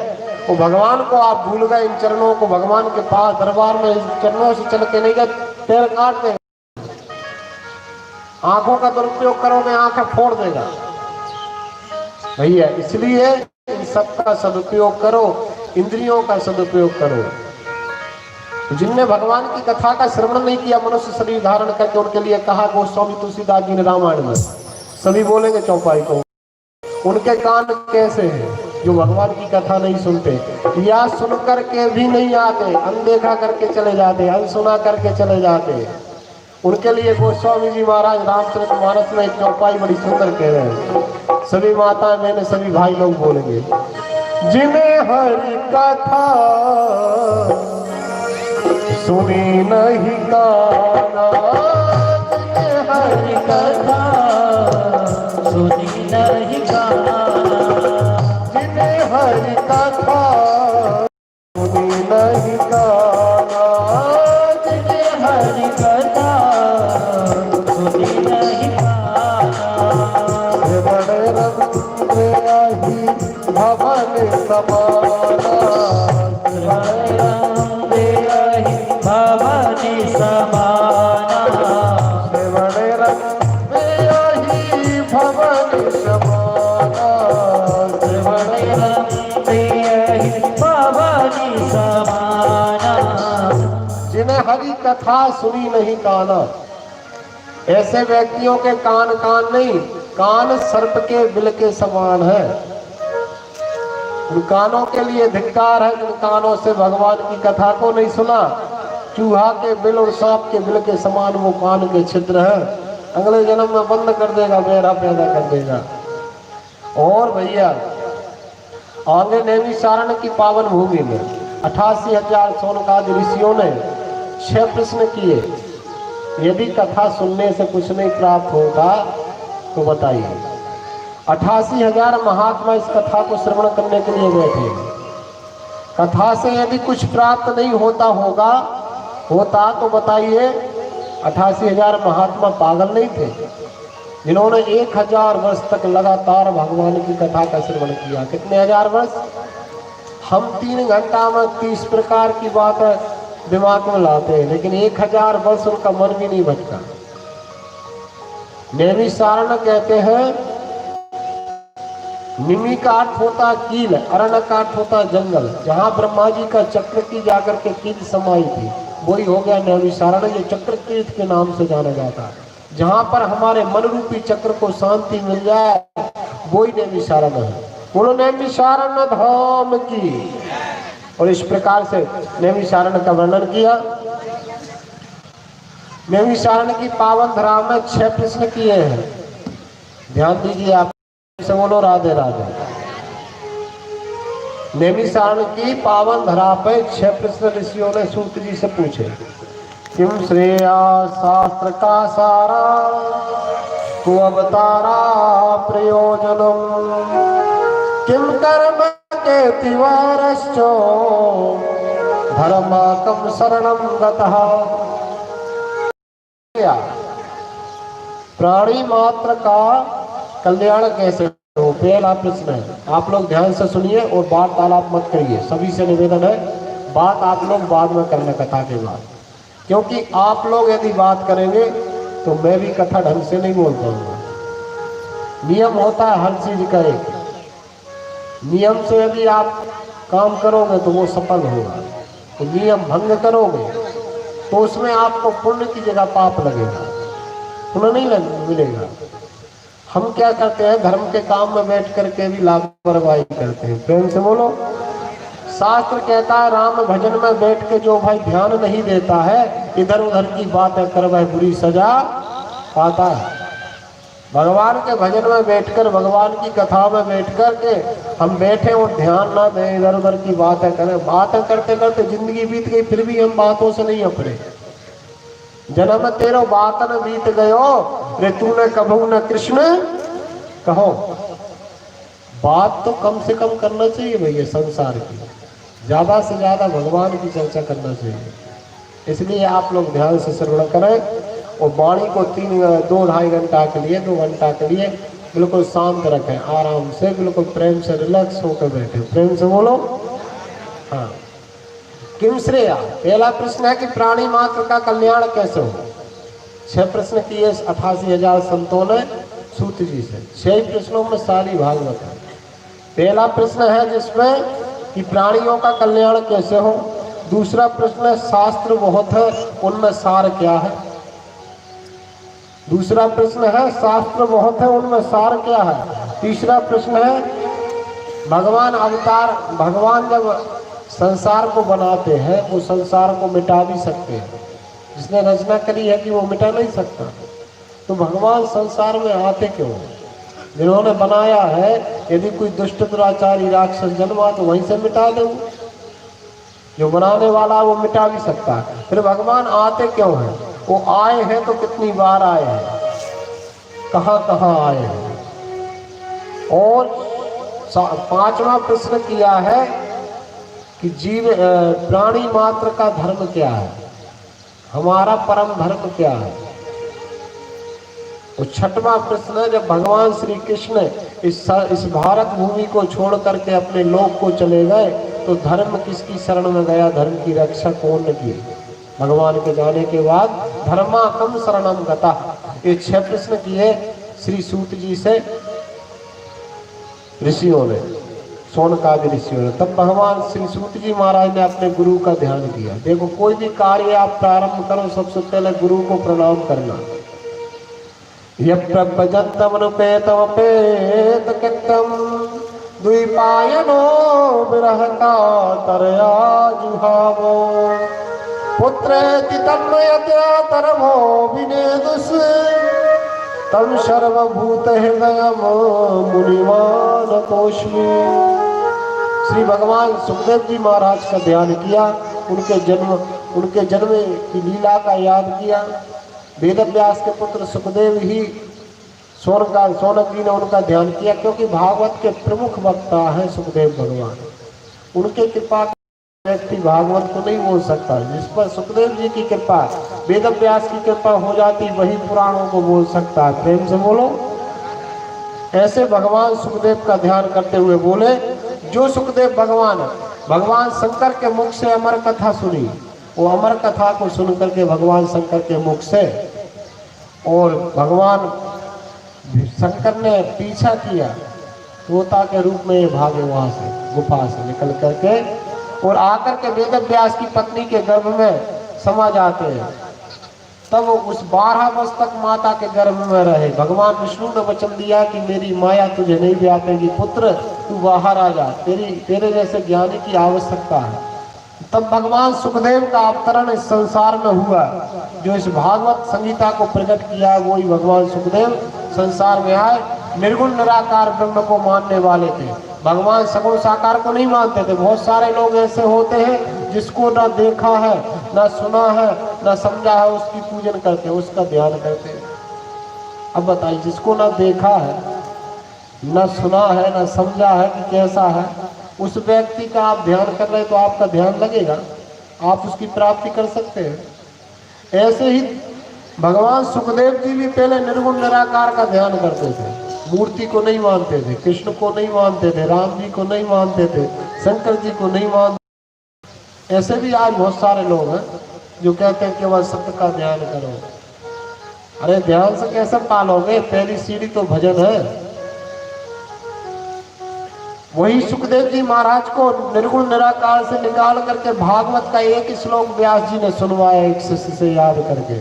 तो भगवान को आप भूल गए। इन चरणों को भगवान के पास दरबार में चरणों से चल के नहीं गए, पैर काट देगा। आंखों का दुरुपयोग करोगे आंखें फोड़ देगा भैया। इसलिए इन सबका सदुपयोग करो, इंद्रियों का सदुपयोग करो। जिनने भगवान की कथा का श्रवण नहीं किया, मनुष्य शरीर धारण करके, उनके लिए कहा गोस्वामी तुलसीदास जी ने रामायण में, सभी बोलेंगे चौपाई को, उनके कान कैसे हैं जो भगवान की कथा नहीं सुनते, या सुन करके भी नहीं आते, अनदेखा करके चले जाते, अनसुना करके चले जाते। उनके लिए गोस्वामी जी महाराज रामचरितमानस में एक चौपाई बड़ी सुंदर कह रहे हैं। सभी माताएं बहनें सभी भाई लोग बोलेंगे, जिन्हें हरि कथा सुनी नहीं गाना, जिन्हें हरि कथा सुनी नहीं गाना, जिन्हें हरि कथा सुनी नहीं गाना, जिन्हें हरि कथा सुनी नहीं गाना, बड़े रंग आही भवन समाना, भवानी समाना, बड़े रंग आही भवन समाना, बड़े भवानी समाना। जिन्हें हरि कथा सुनी नहीं काना, ऐसे व्यक्तियों के कान कान नहीं, कान सर्प के बिल के समान है। उन कानों के लिए धिक्कार है जिन कानों से भगवान की कथा को नहीं सुना। चूहा के बिल और सांप के बिल के समान वो कान के छिद्र है, अगले जन्म में बंद कर देगा, बेरा पैदा कर देगा। और भैया आगे नैमिषारण्य की पावन भूमि में 88,000 सोनकादि ऋषियों ने 6 प्रश्न किए, यदि कथा सुनने से कुछ नहीं प्राप्त होगा तो बताइए। 88,000 महात्मा इस कथा को श्रवण करने के लिए बैठे। कथा से यदि कुछ प्राप्त नहीं होता तो बताइए। 88,000 महात्मा पागल नहीं थे जिन्होंने 1000 वर्ष तक लगातार भगवान की कथा का श्रवण किया। कितने हजार वर्ष? हम 3 घंटा में 30 प्रकार की बातें दिमाग में लाते हैं, लेकिन 1000 वर्ष उनका मन भी नहीं भटका। नैमिषारण्य कहते हैं, निमि का अर्थ होता कील, अरण्य का अर्थ होता जंगल। जहां ब्रह्मा जी का चक्र की जाकर के कील समाई थी, वही हो गया नैमिषारण्य, जो चक्र तीर्थ के नाम से जाना जाता है। जहां पर हमारे मन रूपी चक्र को शांति मिल जाए, वही नैमिषारण्य है। बोलो नैमिषारण्य धाम की। और इस प्रकार से नैमिषारण्य का वर्णन किया। नैमिषारण्य की पावन धरा में 6 प्रश्न किए हैं, ध्यान दीजिए आप से। बोलो राधे राधे। नैमिषारण्य की पावन धरा पे 6 प्रश्न ऋषियों ने सूत जी से पूछे। किम श्रेया शास्त्र का सारा, को अवतारा प्रयोजनम, किम कर्म के तिवारश्चो, धर्माकम शरणम गतः। प्राणी मात्र का कल्याण कैसे हो, पहला प्रश्न है। आप लोग ध्यान से सुनिए और वार्तालाप मत करिए। सभी से निवेदन है, बात आप लोग बाद में करना कथा के बाद, क्योंकि आप लोग यदि बात करेंगे तो मैं भी कथा ढंग से नहीं बोल पाऊंगा। नियम होता है हर चीज का एक, नियम से यदि आप काम करोगे तो वो सफल होगा। तो नियम भंग करोगे तो उसमें आपको पुण्य की जगह पाप लगेगा, पुण्य नहीं मिलेगा। हम क्या करते हैं, धर्म के काम में बैठ करके भी लापरवाही करते हैं। प्रेम से बोलो। शास्त्र कहता है, राम भजन में बैठ के जो भाई ध्यान नहीं देता है, इधर उधर की बातें कर वह बुरी सजा पाता है। भगवान के भजन में बैठकर, भगवान की कथा में बैठ कर के हम बैठे और ध्यान ना दें, इधर उधर की बातें करें, बातें करते करते जिंदगी बीत गई, फिर भी हम बातों से नहीं अपने। जन्म तेरो बातन बीत गयो, रे तूने कभू न कृष्ण कहो। बात तो कम से कम करना चाहिए भैया संसार की, ज्यादा से ज्यादा भगवान की चर्चा करना चाहिए। इसलिए आप लोग ध्यान से श्रवण करें और वाणी को 2-2.5 घंटा के लिए, 2 घंटा के लिए बिल्कुल शांत रखें, आराम से, बिल्कुल प्रेम से रिलैक्स होकर बैठे। प्रेम से बोलो। हाँ, किम श्रेया, पहला प्रश्न है कि प्राणी मात्र का कल्याण कैसे हो। 6 प्रश्न किए 88,000 संतों ने सूत जी से। 6 प्रश्नों में सारी भागवत है। पहला प्रश्न है जिसमें कि प्राणियों का कल्याण कैसे हो। दूसरा प्रश्न है शास्त्र बहुत है, उनमें सार क्या है। दूसरा प्रश्न है शास्त्र बहुत है, उनमें सार क्या है। तीसरा प्रश्न है भगवान अवतार, भगवान जब संसार को बनाते हैं वो संसार को मिटा भी सकते हैं। जिसने रचना करी है कि वो मिटा नहीं सकता, तो भगवान संसार में आते क्यों हैं। जिन्होंने बनाया है, यदि कोई दुष्ट दुराचारी राक्षस जन्मा तो वहीं से मिटा दे। जो बनाने वाला वो मिटा भी सकता है, फिर भगवान आते क्यों हैं। वो आए हैं तो कितनी बार आए हैं, कहाँ कहाँ आए हैं। और 5वां प्रश्न किया है कि जीव प्राणी मात्र का धर्म क्या है, हमारा परम धर्म क्या है। और 6वां प्रश्न है, जब भगवान श्री कृष्ण इस भारत भूमि को छोड़ करके अपने लोक को चले गए तो धर्म किसकी शरण में गया, धर्म की रक्षा कौन ने की। भगवान के जाने के बाद धर्माकम शरणम गता। ये 6 प्रश्न किए श्री सूत जी से ऋषियों ने, सोनकादि ऋषियों ने। तब भगवान श्री सूत जी महाराज ने अपने गुरु का ध्यान किया। देखो, कोई भी कार्य आप प्रारंभ करो, सबसे पहले गुरु को प्रणाम करना। यप्रभजन्तमनुपेतमपेत कृतं द्विपायनो विरह का तरया जुहावो पुत्रेति तन्मयत्यातरभो विनेदुस् तम सर्वभूत हृदयम मुनिमानतोऽस्मि। श्री भगवान सुखदेव जी महाराज का ध्यान किया, उनके जन्म की लीला का याद किया। वेद व्यास के पुत्र सुखदेव ही सोनक जी ने उनका ध्यान किया, क्योंकि भागवत के प्रमुख वक्ता हैं सुखदेव भगवान। उनके कृपा व्यक्ति भागवत को नहीं बोल सकता। जिस पर सुखदेव जी की कृपा, वेद व्यास की कृपा हो जाती, वही पुराणों को बोल सकता है। प्रेम से बोलो। ऐसे भगवान सुखदेव का ध्यान करते हुए बोले, जो सुखदेव भगवान शंकर के मुख से अमर कथा सुनी, वो अमर कथा को सुन करके भगवान शंकर के मुख से, और भगवान शंकर ने पीछा किया, तोता के रूप में ये भागे वहां से, गुफा से निकल करके, और आकर के वेद व्यास की पत्नी के गर्भ में समा जाते हैं। तब उस 12 वर्ष तक माता के गर्भ में रहे। भगवान विष्णु ने वचन दिया कि मेरी माया तुझे नहीं व्यापेगी पुत्र, तू बाहर आ जा, तेरे जैसे ज्ञानी की आवश्यकता है। तब भगवान सुखदेव का अवतरण इस संसार में हुआ। जो इस भागवत संगीता को प्रकट किया वही भगवान सुखदेव संसार में आए। निर्गुण निराकार ब्रह्म को मानने वाले थे। भगवान सगुण साकार को नहीं मानते थे। बहुत सारे लोग ऐसे होते हैं जिसको ना देखा है, ना सुना है, ना समझा है, उसकी पूजन करते हैं, उसका ध्यान करते हैं। अब बताइए, जिसको ना देखा है, ना सुना है, ना समझा है कि कैसा है, उस व्यक्ति का आप ध्यान कर रहे हैं तो आपका ध्यान लगेगा, आप उसकी प्राप्ति कर सकते हैं। ऐसे ही भगवान सुखदेव जी भी पहले निर्गुण निराकार का ध्यान करते थे। मूर्ति को नहीं मानते थे, कृष्ण को नहीं मानते थे, राम जी को नहीं मानते थे, शंकर जी को नहीं मानते। ऐसे भी आज बहुत सारे लोग हैं जो कहते हैं केवल सत्य का ध्यान करो। अरे ध्यान से कैसे पालोगे? पहली सीढ़ी तो भजन है। वही सुखदेव जी महाराज को निर्गुण निराकार से निकाल करके भागवत का एक श्लोक व्यास जी ने सुनवाया एक शिष्य से याद करके।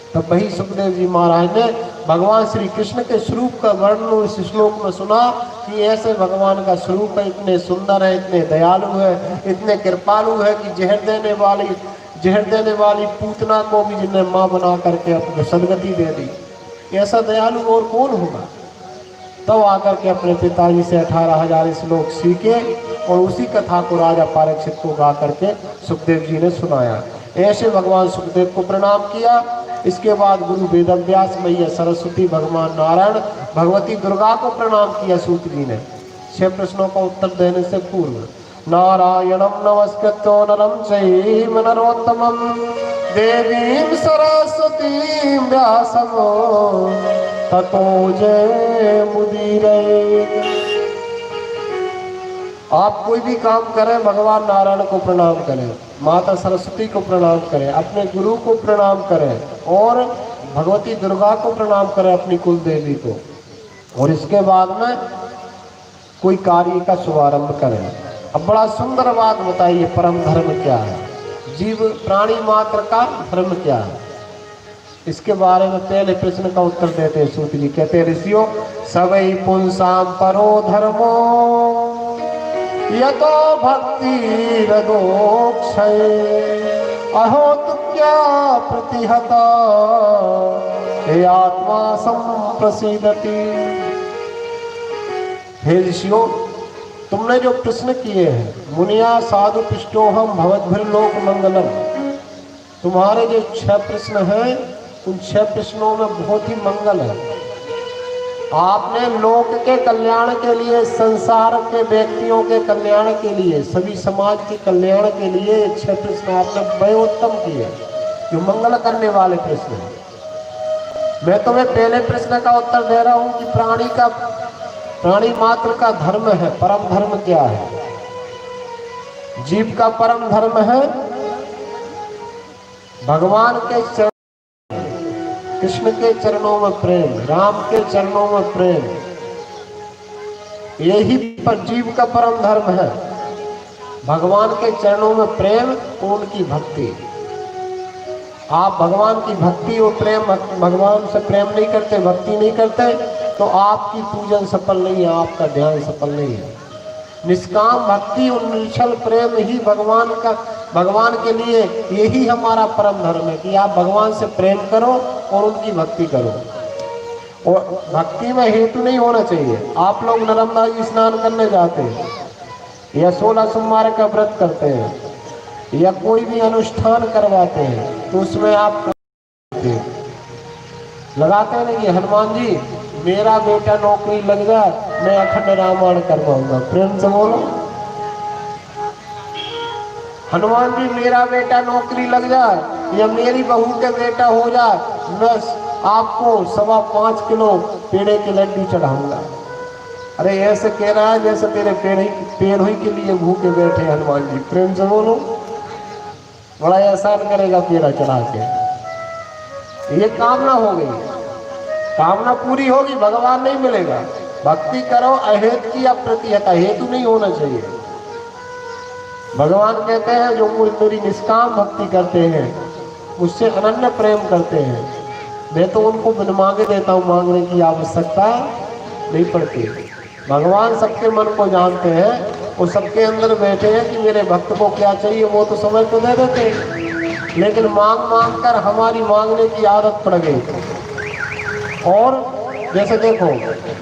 तब वही सुखदेव जी महाराज ने भगवान श्री कृष्ण के स्वरूप का वर्णन इस श्लोक में सुना कि ऐसे भगवान का स्वरूप है, इतने सुंदर है, इतने दयालु है, इतने कृपालु है कि जहर देने वाली पूतना को भी जिन्हें माँ बना करके अपनी सदगति दे दी। ऐसा दयालु और कौन होगा? तब आकर के अपने पिताजी से 18,000 श्लोक सीखे और उसी कथा को राजा परीक्षित को गा करके सुखदेव जी ने सुनाया। ऐसे भगवान सुखदेव को प्रणाम किया। इसके बाद गुरु वेदव्यास, मैया सरस्वती, भगवान नारायण, भगवती दुर्गा को प्रणाम किया सूत जी ने 6 प्रश्नों का उत्तर देने से पूर्व। नारायणं नमस्कृत्य नरं चैव नरोत्तमं देवीं सरस्वतीं व्यासं ततो जयमुदीरये। आप कोई भी काम करें, भगवान नारायण को प्रणाम करें, माता सरस्वती को प्रणाम करें, अपने गुरु को प्रणाम करें और भगवती दुर्गा को प्रणाम करें, अपनी कुल देवी को। और इसके बाद में कोई कार्य का शुभारंभ करें। अब बड़ा सुंदर बात बताइए, परम धर्म क्या है? जीव प्राणी मात्र का धर्म क्या है? इसके बारे में पहले प्रश्न का उत्तर देते हैं सूत जी। कहते हैं, ऋषियों सवै पुंसां परो धर्मो यतो भक्ति रदोक्षय अहोत क्या प्रतिहता हे आत्मा संप्रसीदति। हे ऋषियों, तुमने जो प्रश्न किए हैं, मुनिया साधु पृष्ठोहम भवद्भिर्लोक मंगलम, तुम्हारे जो 6 प्रश्न हैं उन 6 प्रश्नों में बहुत ही मंगल है। आपने लोक के कल्याण के लिए, संसार के व्यक्तियों के कल्याण के लिए, सभी समाज के कल्याण के लिए 6 प्रश्न आपने बड़े उत्तम किए जो मंगल करने वाले प्रश्न हैं। मैं तुम्हें पहले प्रश्न का उत्तर दे रहा हूं कि प्राणी मात्र का धर्म है, परम धर्म क्या है? जीव का परम धर्म है भगवान के चरण, कृष्ण के चरणों में प्रेम, राम के चरणों में प्रेम। यही पर जीव का परम धर्म है, भगवान के चरणों में प्रेम और उनकी भक्ति। आप भगवान की भक्ति और प्रेम, भगवान से प्रेम नहीं करते, भक्ति नहीं करते, तो आपकी पूजन सफल नहीं है, आपका ध्यान सफल नहीं है। निष्काम भक्ति और निश्चल प्रेम ही भगवान के लिए यही हमारा परम धर्म है कि आप भगवान से प्रेम करो और उनकी भक्ति करो। और भक्ति में हेतु नहीं होना चाहिए। आप लोग नर्मदा जी स्नान करने जाते हैं या 16 सोमवार का व्रत करते हैं या कोई भी अनुष्ठान करवाते हैं, तो उसमें आप लगाते हैं ना कि हनुमान जी मेरा बेटा नौकरी लग जाए, मैं अखंड रामायण करवाऊंगा। प्रेम से बोलो, हनुमान जी मेरा बेटा नौकरी लग जाए या मेरी बहू के बेटा हो जाए, मैं आपको 5.25 किलो पेड़े के लड्डू चढ़ाऊंगा। अरे ऐसे कह रहा है जैसे तेरे पेड़ ही के लिए भूखे बैठे हनुमान जी। प्रेम से बोलो। बड़ा एहसान करेगा पेड़ा चढ़ा के। ये कामना हो गई, कामना पूरी होगी, भगवान नहीं मिलेगा। भक्ति करो अहेतु की अप्रतिहता, हेतु नहीं होना चाहिए। भगवान कहते हैं जो मेरी निष्काम भक्ति करते हैं, मुझसे अनन्य प्रेम करते हैं, मैं तो उनको बिन मांगे देता हूँ, मांगने की आवश्यकता नहीं पड़ती। भगवान सबके मन को जानते हैं, वो सबके अंदर बैठे हैं कि मेरे भक्त को क्या चाहिए वो तो समय तो दे देते हैं, लेकिन मांग मांग कर हमारी मांगने की आदत पड़ गई। और जैसे देखो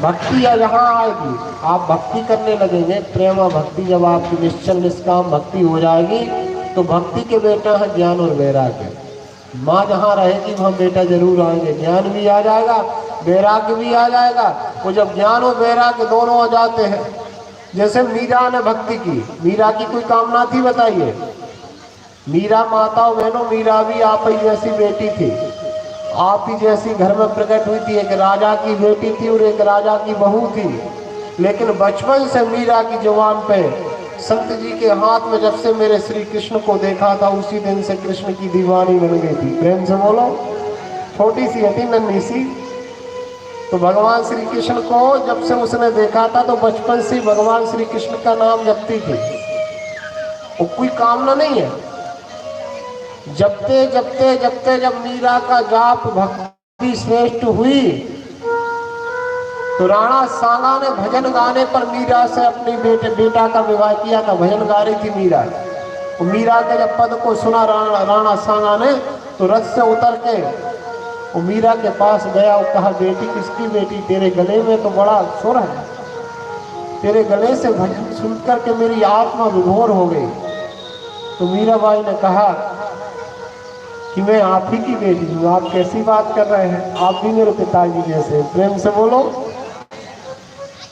भक्ति यहाँ आएगी, आप भक्ति करने लगेंगे, प्रेमा भक्ति जब आपकी निश्चल निष्काम भक्ति हो जाएगी तो भक्ति के बेटा है ज्ञान और वैराग्य। माँ जहाँ रहेगी वहाँ बेटा जरूर आएंगे, ज्ञान भी आ जाएगा, वैराग्य भी आ जाएगा। वो जब ज्ञान और वैराग्य दोनों आ जाते हैं, जैसे मीरा ने भक्ति की, मीरा की कोई कामना थी बताइए? मीरा माताओं बहनों, मीरा भी आप ही जैसी बेटी थी, आप ही जैसी घर में प्रकट हुई थी। एक राजा की बेटी थी और एक राजा की बहू थी, लेकिन बचपन से मीरा की जुबान पे संत जी के हाथ में जब से मेरे श्री कृष्ण को देखा था, उसी दिन से कृष्ण की दीवानी बन गई थी। प्रेम से बोलो, छोटी सी हटी नन्ही सी, तो भगवान श्री कृष्ण को जब से उसने देखा था तो बचपन से भगवान श्री कृष्ण का नाम जपती थी। वो कोई कामना नहीं है, जपते जपते जपते जब मीरा का जाप भक्ति श्रेष्ठ हुई तो राणा सांगा ने भजन गाने पर मीरा से अपने बेटा का विवाह किया था। भजन गा रही थी मीरा, तो मीरा के जब पद को सुना राणा सांगा ने तो रथ से उतर के वो मीरा के पास गया और कहा, बेटी किसकी बेटी, तेरे गले में तो बड़ा सुर है, तेरे गले से भजन सुन करके मेरी आत्मा विभोर हो गई। तो मीराबाई ने कहा कि मैं आप ही की बेटी हूँ, आप कैसी बात कर रहे हैं, आप भी मेरे पिताजी जैसे। प्रेम से बोलो।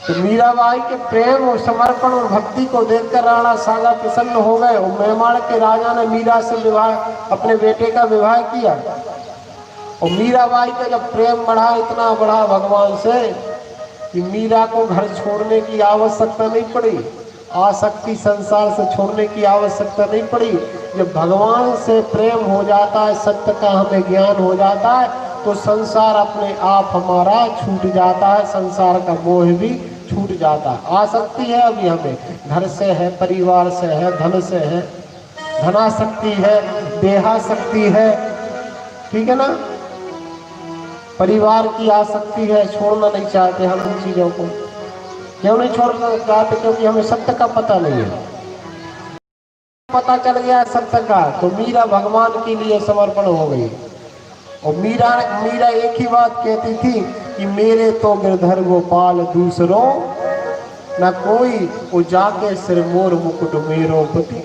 तो मीराबाई के प्रेम और समर्पण और भक्ति को देखकर राणा सांगा प्रसन्न हो गए और मेवाड़ के राजा ने मीरा से विवाह, अपने बेटे का विवाह किया। और मीराबाई का जब प्रेम बढ़ा, इतना बढ़ा भगवान से कि मीरा को घर छोड़ने की आवश्यकता नहीं पड़ी, आसक्ति संसार से छोड़ने की आवश्यकता नहीं पड़ी। जब भगवान से प्रेम हो जाता है, सत्य का हमें ज्ञान हो जाता है, तो संसार अपने आप हमारा छूट जाता है, संसार का मोह भी छूट जाता है। आसक्ति है अभी हमें, घर से है, परिवार से है, धन से है, धनासक्ति है, देहासक्ति है, ठीक है ना, परिवार की आसक्ति है, छोड़ना नहीं चाहते हम इन चीजों को। क्यों नहीं छोड़ना चाहते? क्योंकि हमें सत्य का पता नहीं है। पता चल गया सत्य का तो मीरा भगवान के लिए समर्पण हो गई। और मीरा एक ही बात कहती थी कि मेरे तो गिरधर गोपाल दूसरों न कोई, वो जाके सिर मोर मुकुट मेरो पति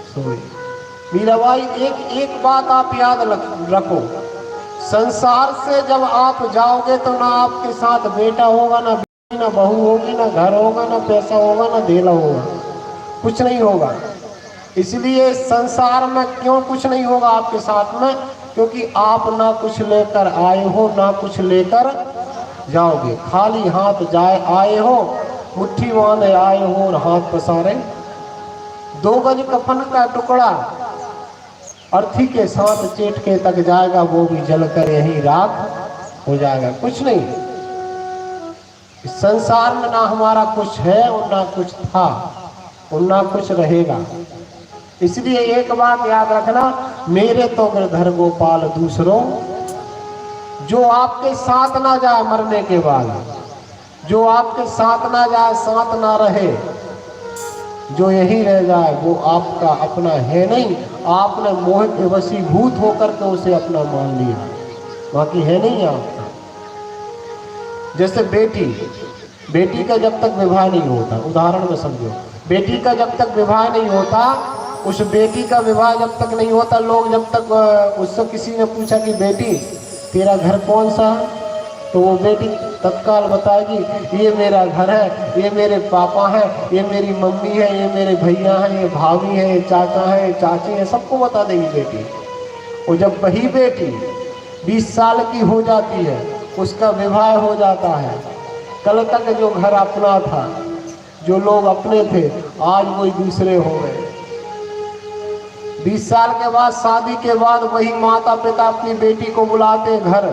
सोई। मीराबाई एक बात आप याद रखो, संसार से जब आप जाओगे तो ना आपके साथ बेटा होगा, ना बहू होगी, ना घर होगा, ना पैसा होगा, ना धेला होगा, कुछ नहीं होगा। इसलिए संसार में क्यों कुछ नहीं होगा आपके साथ में? क्योंकि आप ना कुछ लेकर आए हो, ना कुछ लेकर जाओगे, खाली हाथ आए हो, मुट्ठी बांधे आए हो और हाथ पसारे। 2 गज कफन का टुकड़ा अर्थी के साथ चेट के तक जाएगा, वो भी जलकर यहीं राख हो जाएगा, कुछ नहीं। इस संसार में ना हमारा कुछ है और ना कुछ था और ना कुछ रहेगा। इसलिए एक बात याद रखना, मेरे तो गिरधर गोपाल दूसरों, जो आपके साथ ना जाए मरने के बाद, जो आपके साथ ना जाए, साथ ना रहे, जो यही रह जाए, वो आपका अपना है नहीं। आपने मोह के वशीभूत होकर के उसे अपना मान लिया, बाकी है नहीं आपका। जैसे बेटी का जब तक विवाह नहीं होता, उदाहरण में समझो, बेटी का जब तक विवाह नहीं होता, उस बेटी का विवाह जब तक नहीं होता, लोग जब तक उससे किसी ने पूछा कि बेटी तेरा घर कौन सा है, तो वो बेटी तत्काल बताएगी ये मेरा घर है, ये मेरे पापा हैं, ये मेरी मम्मी है, ये मेरे भैया हैं, ये भाभी हैं, ये चाचा है, ये चाची है, सबको बता देगी बेटी। और जब वही बेटी 20 साल की हो जाती है, उसका विवाह हो जाता है, कल तक जो घर अपना था, जो लोग अपने थे, आज वही दूसरे हो गए। 20 साल के बाद, शादी के बाद वही माता पिता अपनी बेटी को बुलाते घर।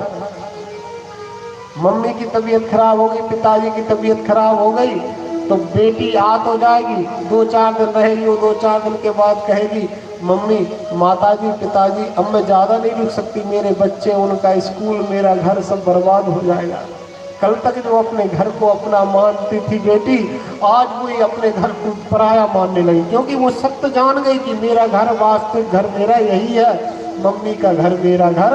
मम्मी की तबीयत खराब हो गई, पिताजी की तबीयत खराब हो गई, तो बेटी आ तो जाएगी, 2-4 दिन रहेगी, वो 2-4 दिन के बाद कहेगी मम्मी, माताजी, पिताजी अब मैं ज़्यादा नहीं रुक सकती, मेरे बच्चे, उनका स्कूल, मेरा घर सब बर्बाद हो जाएगा। कल तक जो अपने घर को अपना मानती थी बेटी, आज वही अपने घर को पराया मानने लगी, क्योंकि वो सत्य जान गई कि मेरा घर, वास्तविक घर मेरा यही है, मम्मी का घर मेरा घर।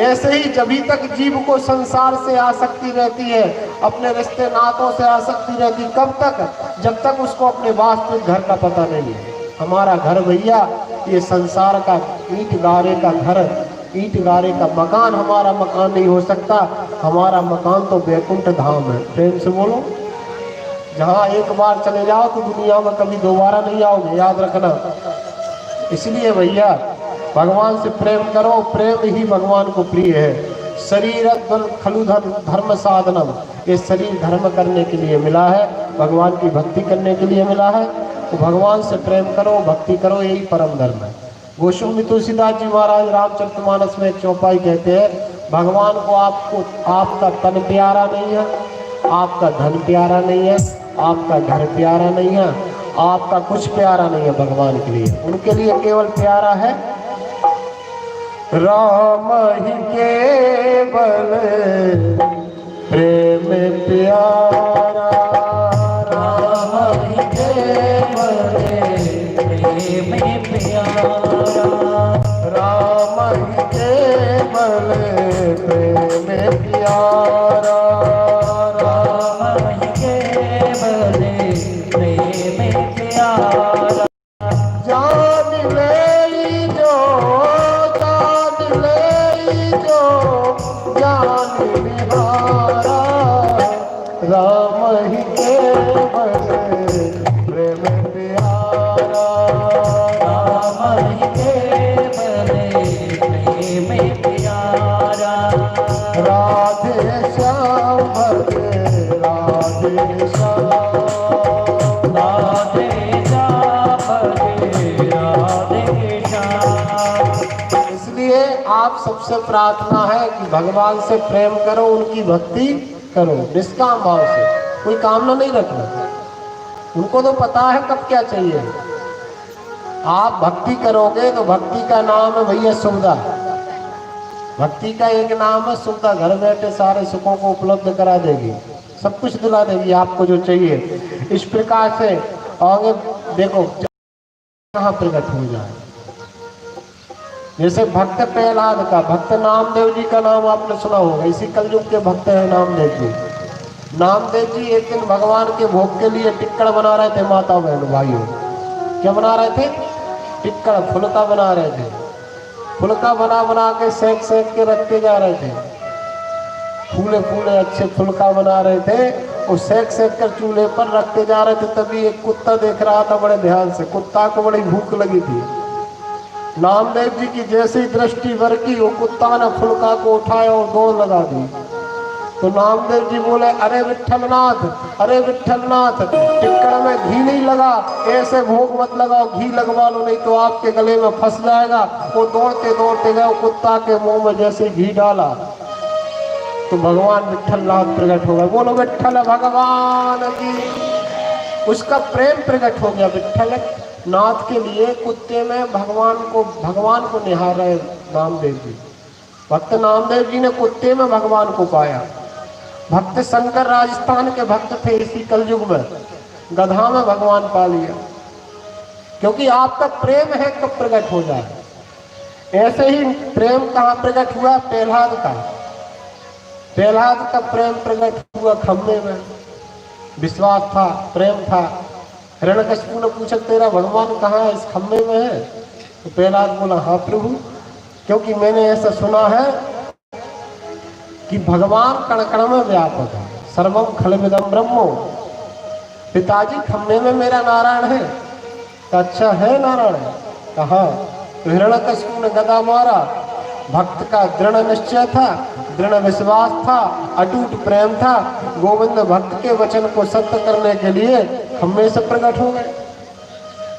ऐसे ही जभी तक जीव को संसार से आसक्ति रहती है, अपने रिश्ते नातों से आसक्ति रहती, कब तक? जब तक उसको अपने वास्तविक घर का पता नहीं है। हमारा घर भैया ये संसार का ईंट गारे का घर, ईंट गारे का मकान हमारा मकान नहीं हो सकता। हमारा मकान तो वैकुंठ धाम है। प्रेम से बोलो। जहाँ एक बार चले जाओ तो दुनिया में कभी दोबारा नहीं आओगे, याद रखना। इसलिए भैया भगवान से प्रेम करो, प्रेम ही भगवान को प्रिय है। शरीर खलु धर्म साधनम, ये शरीर धर्म करने के लिए मिला है, भगवान की भक्ति करने के लिए मिला है। तो भगवान से प्रेम करो, भक्ति करो, यही परम धर्म है। गोस्वामी तुलसीदास जी महाराज रामचरितमानस में एक चौपाई कहते हैं, भगवान को आपका तन प्यारा नहीं है, आपका धन प्यारा नहीं है, आपका घर प्यारा नहीं है, आपका कुछ प्यारा नहीं है भगवान के लिए। उनके लिए केवल प्यारा है राम ही केवल प्रेम प्यारा, राम ही केवल प्रेम प्यारा, राम ही केवल प्रेम प्यारा, राम ही केवल प्रेम प्यारा। जान ले जो, जान ले जो, जान निहारा, राम ही केवल प्रेम प्यारा, राम ही केवल प्रेम प्यारा। राधे श्याम भजे राधे श्याम, राधे श्याम भजे राधे श्याम। इसलिए आप सबसे प्रार्थना है कि भगवान से प्रेम करो, उनकी भक्ति करो निष्काम भाव से, कोई कामना नहीं रखना। उनको तो पता है कब क्या चाहिए। आप भक्ति करोगे तो भक्ति का नाम है भैया सुविधा। भक्ति का एक नाम है सुविधा, घर बैठे सारे सुखों को उपलब्ध करा देगी, सब कुछ दिला देगी आपको जो चाहिए। इस प्रकार से आगे देखो कहाँ प्रकट हो जाए। जैसे भक्त प्रहलाद का, भक्त नामदेव जी का नाम आपने सुना होगा, इसी कलयुग के भक्त हैं नामदेव जी। नामदेव जी एक दिन भगवान के भोग के लिए टिक्कड़ बना रहे थे, माता बहन भाइयों। क्या बना रहे थे? टिक्कड़, फुलका बना रहे थे। फुलका बना बना के सेक सेक के रखते जा रहे थे, फूले फूले अच्छे फुलका बना रहे थे, और सेक सेक कर चूल्हे पर रखते जा रहे थे। तभी एक कुत्ता देख रहा था बड़े ध्यान से, कुत्ता को बड़ी भूख लगी थी। नामदेव जी की जैसी दृष्टि बरकी, वो कुत्ता ने फुलका को उठाया और दौड़ लगा दी। तो नामदेव जी बोले, अरे विट्ठलनाथ, अरे विट्ठलनाथ, टिक्कड़ में घी नहीं लगा, ऐसे भोग मत लगाओ, घी लगवा लो नहीं तो आपके गले में फंस जाएगा। वो दौड़ते दौड़ते गए, कुत्ता के मुंह में जैसे घी डाला तो भगवान विट्ठलनाथ प्रकट हो गए। बोलो विट्ठल भगवान की। उसका प्रेम प्रकट हो गया विट्ठल नाथ के लिए। कुत्ते में भगवान को निहार रहे नामदेव जी। भक्त नामदेव जी ने कुत्ते में भगवान को पाया। भक्त शंकर राजस्थान के भक्त थे, इसी कलयुग में गधा में भगवान पा लिया। क्योंकि आपका प्रेम है कब प्रकट हो जाए। ऐसे ही प्रेम कहाँ प्रकट हुआ? प्रहलाद का। प्रहलाद का प्रेम प्रकट हुआ खम्भे में। विश्वास था, प्रेम था। हिरण्यकशिपु ने पूछा, तेरा भगवान कहाँ है? इस खम्भे में है। तो प्रहलाद बोला, हाँ प्रभु, क्योंकि मैंने ऐसा सुना है कि भगवान कण कण में व्यापक है, सर्वम खलविदम ब्रह्मो। पिताजी खम्भे में मेरा नारायण है। तो अच्छा है नारायण? कहा? तो हिरण्यकशिपु ने गदा मारा। भक्त का दृढ़ निश्चय था, दृढ़ विश्वास था, अटूट प्रेम था। गोविंद भक्त के वचन को सत्य करने के लिए खम्भे से प्रकट हो गए।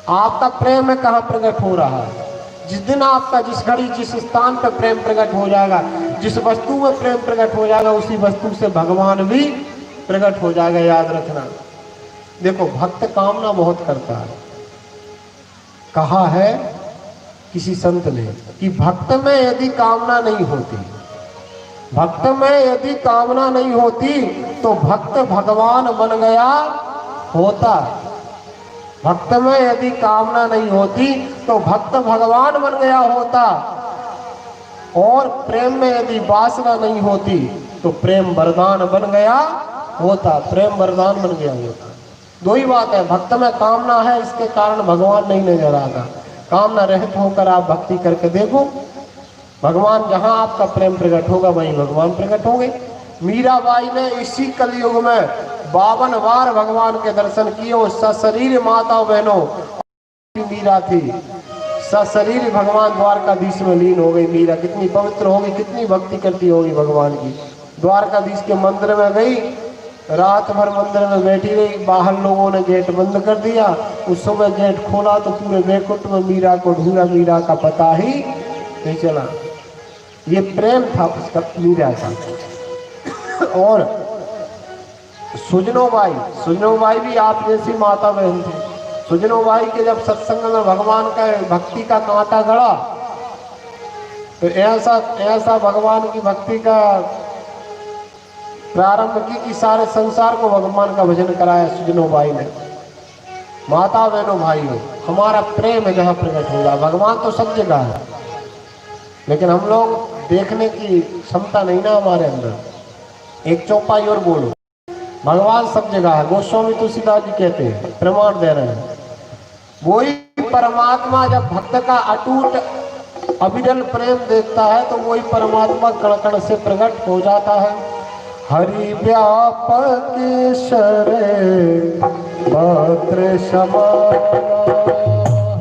आपका प्रेम में कहाँ प्रकट हो रहा है? जिस दिन आपका जिस घड़ी जिस स्थान पर प्रेम प्रकट हो जाएगा, जिस वस्तु में प्रेम प्रकट हो जाएगा, उसी वस्तु से भगवान भी प्रकट हो जाएगा। याद रखना। देखो, भक्त कामना बहुत करता है। कहा है किसी संत ने कि भक्त में यदि कामना नहीं होती, भक्त में यदि कामना नहीं होती तो भक्त भगवान बन गया होता। भक्त में यदि कामना नहीं होती तो भक्त भगवान बन गया होता। और प्रेम में यदि वासना नहीं होती तो प्रेम वरदान बन गया होता। प्रेम वरदान बन गया होता। दो ही बात है, भक्त में कामना है, इसके कारण भगवान नहीं नजर आता। कामना रहित होकर आप भक्ति करके देखो, भगवान जहां आपका प्रेम प्रकट होगा वहीं भगवान प्रकट होंगे। मीराबाई ने इसी कलयुग में 52 बार भगवान के दर्शन किए। और सशरीर माता बहनों मीरा थी, सशरीर भगवान द्वारकाधीश में लीन हो गई। मीरा कितनी पवित्र होगी, कितनी भक्ति करती होगी भगवान की। द्वारकाधीश के मंदिर में गई, रात भर मंदिर में बैठी रही। बाहर लोगों ने गेट बंद कर दिया। उस समय गेट खोला तो पूरे बैकुंठ में मीरा को ढूंढा, मीरा का पता ही नहीं चला। ये प्रेम था उसका, मीरा का। और सुजनोबाई भी आप जैसी माता बहन थी। सुजनोबाई के जब सत्संग में भगवान का भक्ति का कांटा गड़ा तो ऐसा भगवान की भक्ति का प्रारंभ की कि सारे संसार को भगवान का भजन कराया सुजनोबाई ने। माता बहनों भाइयों, हमारा प्रेम है जहाँ प्रकट होगा। भगवान तो सब जगह है, लेकिन हम लोग देखने की क्षमता नहीं ना हमारे अंदर। एक चौपाई और बोलो, भगवान सब जगह है। गोस्वामी तुलसीदास जी कहते हैं, प्रमाण दे रहे हैं। वही परमात्मा जब भक्त का अटूट अविरल प्रेम देखता है तो वही परमात्मा कण कण से प्रकट हो जाता है। हरि व्यापक शरे पात्र क्षमा,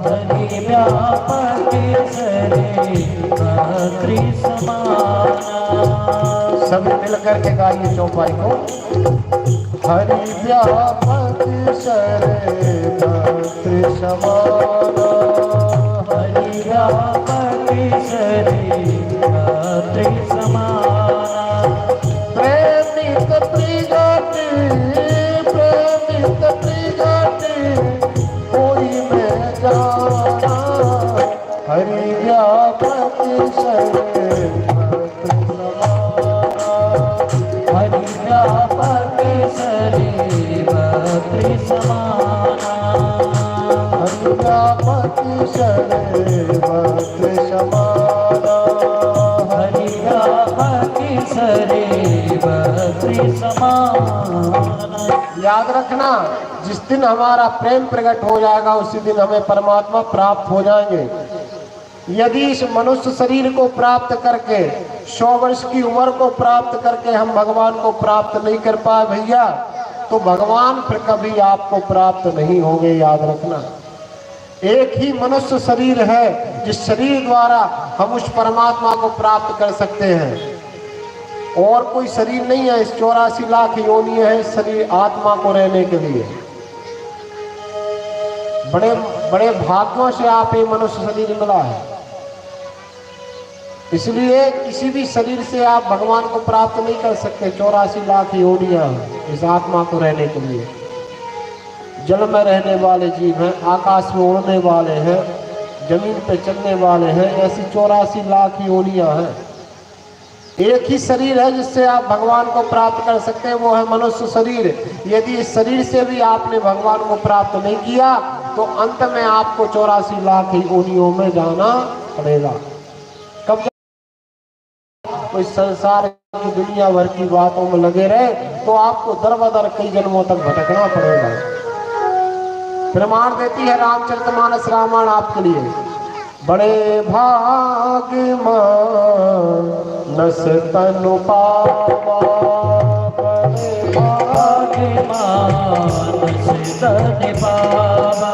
हरि व्यापक शरे पात्र समाना। सभी मिलकर के गाइए चौपाई को। हरि व्यापक शरे पात्र समाना, हरि व्यापक शरे पात्र समाना। प्रेमित प्रियते, प्रेमित प्रियते कोई मैं जाना। हरि व्यापक शरे पात्र समाना, हरि व्यापक शरे पात्र समाना। हरि व्यापक शरे पात्र समाना, हरि व्यापक शरे पात्र समाना। याद रखना, जिस दिन हमारा प्रेम प्रकट हो जाएगा उसी दिन हमें परमात्मा प्राप्त हो जाएंगे। यदि इस मनुष्य शरीर को प्राप्त करके 100 वर्ष की उम्र को प्राप्त करके हम भगवान को प्राप्त नहीं कर पाए भैया, तो भगवान फिर कभी आपको प्राप्त नहीं होंगे। याद रखना, एक ही मनुष्य शरीर है जिस शरीर द्वारा हम उस परमात्मा को प्राप्त कर सकते हैं। और कोई शरीर नहीं है। इस 84 लाख योनि है इस शरीर आत्मा को रहने के लिए। बड़े बड़े भाग्यों से आप ये मनुष्य शरीर मिला है। इसलिए किसी भी शरीर से आप भगवान को प्राप्त नहीं कर सकते। 84 लाख योनियां हैं इस आत्मा को रहने के लिए। जल में रहने वाले जीव हैं, आकाश में उड़ने वाले हैं, जमीन पे चलने वाले हैं। ऐसी 84 लाख योनियां हैं। एक ही शरीर है जिससे आप भगवान को प्राप्त कर सकते हैं, वो है मनुष्य शरीर। यदि इस शरीर से भी आपने भगवान को प्राप्त नहीं किया तो अंत में आपको 84 लाख योनियों में जाना पड़ेगा। कब कोई संसार की दुनिया भर की बातों में लगे रहे तो आपको दर बदर कई जन्मों तक भटकना पड़ेगा। प्रमाण देती है रामचरितमानस रामायण आपके लिए। बड़े भाग्य मानस तनु पावा, बड़े भाग्य मानस तनु पावा,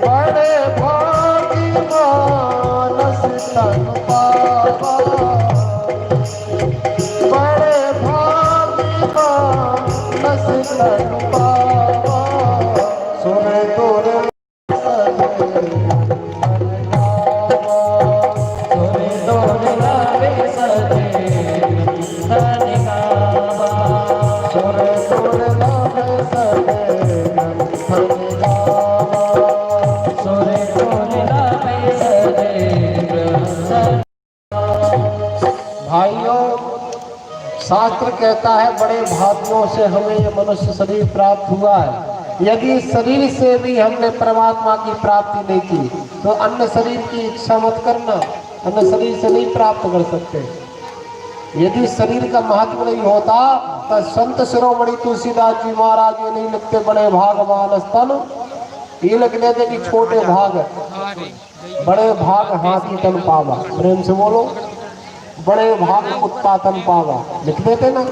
बड़े भाग्य मानस तनु पावा, बड़े भाग्य मानस तनु पावा। सुन तुर कहता है बड़े भाग्यों से हमें ये मनुष्य शरीर प्राप्त हुआ है। यदि शरीर से भी हमने परमात्मा की प्राप्ति नहीं की तो अन्य शरीर की इच्छा मत करना, अन्य शरीर से नहीं प्राप्त कर सकते। यदि शरीर का महत्व नहीं होता तो संत शिरोमणि तुलसीदास जी महाराज ये नहीं लिखते बड़े भागवान स्तन, ये लिख देते कि छोटे भाग बड़े भाग हाथी तन पावा। प्रेम से बोलो, बड़े भाग कुत्ता तन पावा लिख देते ना,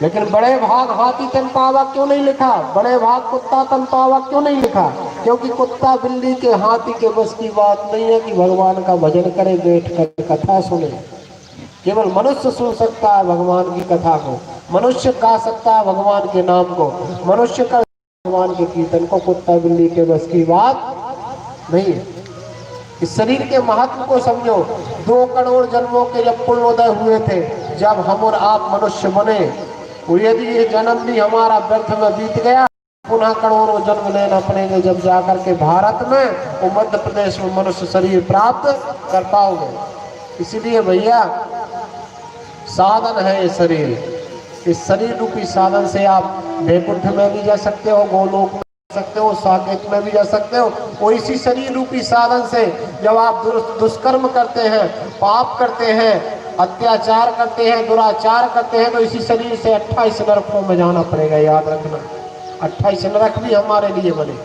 लेकिन बड़े भाग हाथी तन पावा क्यों नहीं लिखा, बड़े भाग कुत्ता तन पावा क्यों नहीं लिखा? क्योंकि कुत्ता बिल्ली के हाथी के बस की बात नहीं है कि भगवान का भजन करे, बैठ कर कथा सुने। केवल मनुष्य सुन सकता है भगवान की कथा को, मनुष्य गा सकता है भगवान के नाम को, मनुष्य कर भगवान के कीर्तन को। कुत्ता बिल्ली के बस की बात नहीं है। इस शरीर के महत्व को समझो। 2 करोड़ जन्मों के जब पुण्योदय हुए थे, जब हम और आप मनुष्य बने, और यदि ये जन्म भी हमारा व्यर्थ में बीत गया, पुनः करोड़ों जन्म लेना पड़ेंगे जब जाकर के भारत में और मध्य प्रदेश में मनुष्य शरीर प्राप्त कर पाओगे। इसीलिए भैया साधन है ये शरीर। इस शरीर रूपी साधन से आप वैकुंठ में भी जा सकते हो, गोलोक में जा सकते हो, साकेत में भी जा सकते हो। और इसी शरीर रूपी साधन से जब आप दुष्कर्म करते हैं, पाप करते हैं, अत्याचार करते हैं, दुराचार करते हैं, तो इसी शरीर से 28 नरकों में जाना पड़ेगा। याद रखना, 28 नरक भी हमारे लिए बने।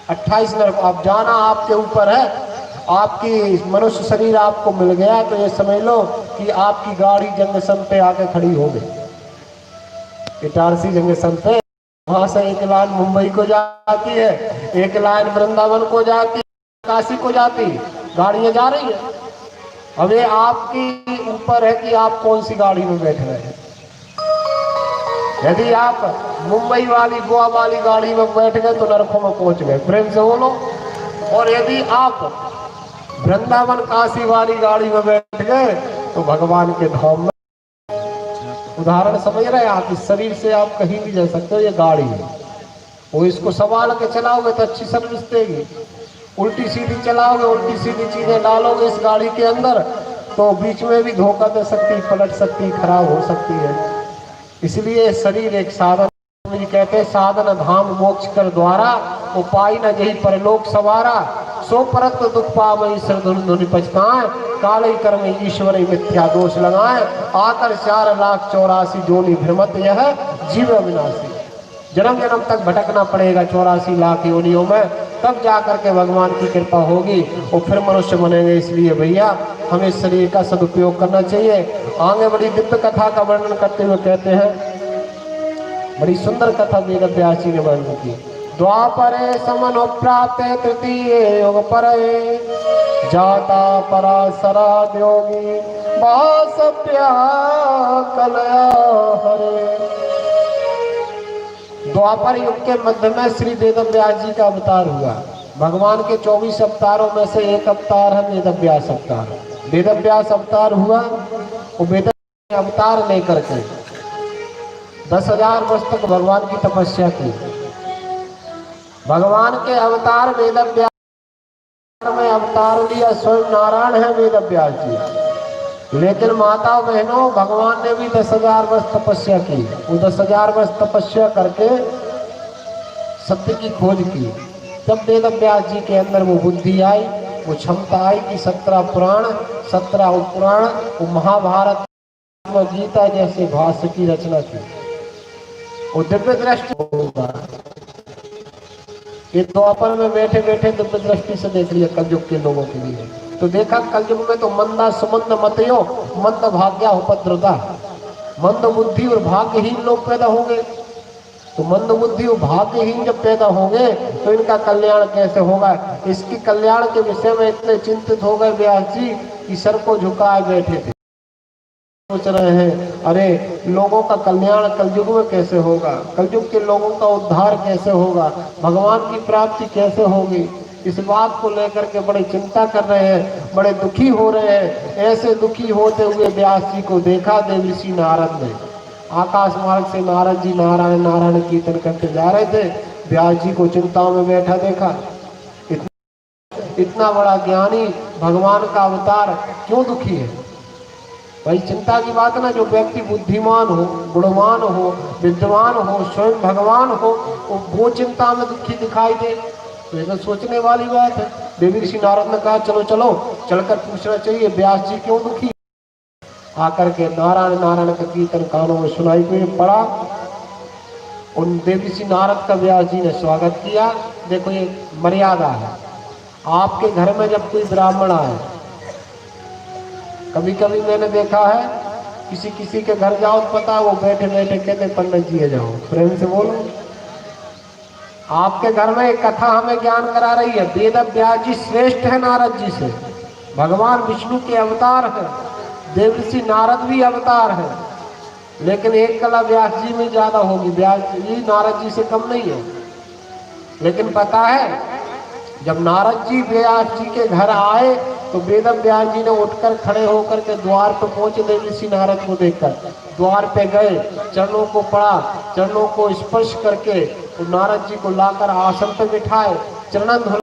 28 नरक आप जाना आपके ऊपर है। आपकी मनुष्य शरीर आपको मिल गया तो ये समझ लो कि आपकी गाड़ी जंक्शन पे आके खड़ी हो गई। इटारसी जंक्शन पे, वहां से एक लाइन मुंबई को जाती है, एक लाइन वृंदावन को जाती, काशी को जाती, गाड़ियां जा रही है। अब ये आपकी ऊपर है कि आप कौन सी गाड़ी में बैठ रहे हैं। यदि आप मुंबई वाली गोवा वाली गाड़ी में बैठ गए तो नरकों में पहुंच गए। प्रेम से बोलो। और यदि आप वृंदावन काशी वाली गाड़ी में बैठ गए तो भगवान के धाम में। उदाहरण समझ रहे हैं आप? इस शरीर से आप कहीं भी जा सकते हो। ये गाड़ी है, वो इसको संभाल के चलाओगे तो अच्छी सर्विस देगी। उल्टी सीधी चलाओगे, उल्टी सीधी चीजें डालोगे इस गाड़ी के अंदर तो बीच में भी धोखा दे सकती, पलट सकती, खराब हो सकती है। इसलिए शरीर एक साधन, कहते हैं साधन धाम मोक्ष कर द्वारा, उपाय न जही परलोक सवारा, सो परत दुख पावई धुनि पछताए, काले कर्म ईश्वर मिथ्या दोष लगाए, आकर 4,84,000 जोनी भ्रमत यह जीव अविनाशी। जन्म जन्म तक भटकना पड़ेगा 84 लाख योनियों में, तब जाकर के भगवान की कृपा होगी और फिर मनुष्य बनेंगे। इसलिए भैया हमें इस शरीर का सदुपयोग करना चाहिए। आगे बड़ी दिव्य कथा का वर्णन करते हुए कहते हैं, बड़ी सुंदर कथा वेद व्यास जी ने वर्णन की। द्वापरे समनो प्राप्त तृतीय योग परे, जाता पराशरा योगी वासव्या कलया हरे। द्वापर युग के मध्य में श्री वेद व्यास जी का अवतार हुआ। भगवान के 24 अवतारों में से एक अवतार है वेद व्यास अवतार। वेद व्यास अवतार हुआ और वेद अवतार लेकर के 10,000 वर्ष तक भगवान की तपस्या की। भगवान के अवतार वेद व्यास में अवतार लिया स्वयं नारायण है वेद व्यास जी। लेकिन माता बहनों, भगवान ने भी 10,000 वर्ष तपस्या की। वो 10,000 वर्ष तपस्या करके सत्य की खोज की। तब वेद व्यास जी के अंदर वो बुद्धि आई, वो क्षमता आई कि 17 पुराण, 17 उपपुराण, वो महाभारत, गीता जैसे भाष्य की रचना की। वो दिव्य दृष्टि होगा। ये द्वापर में बैठे बैठे दिव्य दृष्टि से देख लिया कलयुग के लोगों के लिए। तो देखा कलयुग में तो मंदा सुमंद मतयो मंद भाग्या उपद्रता, मंद बुद्धि और भाग्यहीन लोग पैदा होंगे। तो मंद बुद्धि और भाग्यहीन जब पैदा होंगे तो इनका कल्याण कैसे होगा? इसके कल्याण के विषय में इतने चिंतित हो गए व्यास जी कि सर को झुकाए बैठे थे। सोच रहे हैं अरे लोगों का कल्याण कलयुग में कैसे होगा, कलयुग के लोगों का उद्धार कैसे होगा, भगवान की प्राप्ति कैसे होगी। इस बात को लेकर के बड़े चिंता कर रहे हैं, बड़े दुखी हो रहे हैं। ऐसे दुखी होते हुए व्यास जी को देखा देवर्षि नारद ने। आकाश मार्ग से नारद जी नारायण नारायण कीर्तन करते जा रहे थे। व्यास जी को चिंता में बैठा देखा। इतना बड़ा ज्ञानी भगवान का अवतार क्यों दुखी है? भाई चिंता की बात है ना, जो व्यक्ति बुद्धिमान हो, गुणवान हो, विद्वान हो, स्वयं भगवान हो, वो चिंता में दुखी दिखाई दे, तो ये तो सोचने वाली बात है। देवी ऋषि नारद ने कहा चलो चलो, चलकर पूछना चाहिए व्यास जी क्यों दुखी। आकर के नारायण नारायण का कीर्तन कानों में सुनाई हुई पड़ा। उन देवी ऋषि नारद का व्यास जी ने स्वागत किया। देखो ये मर्यादा है, आपके घर में जब कोई ब्राह्मण आए, कभी कभी मैंने देखा है किसी किसी के घर जाओ तो पता है वो बैठे बैठे कहते पंडित जी जाओ, प्रेम से बोलो। आपके घर में एक कथा हमें ज्ञान करा रही है, वेद व्यास जी श्रेष्ठ है नारद जी से, भगवान विष्णु के अवतार है, देव ऋषि नारद भी अवतार है, लेकिन एक कला व्यास जी में ज्यादा होगी, व्यास जी नारद जी से कम नहीं है। लेकिन पता है जब नारद जी व्यास जी के घर आए तो वेद व्यास जी ने उठकर खड़े होकर के द्वार पर पहुंचे, देव ऋषि नारद को देखकर द्वार पे गए, चरणों को पड़ा, चरणों को स्पर्श करके नारद जी को लाकर आसन पर बिठाए, चरणन धुला।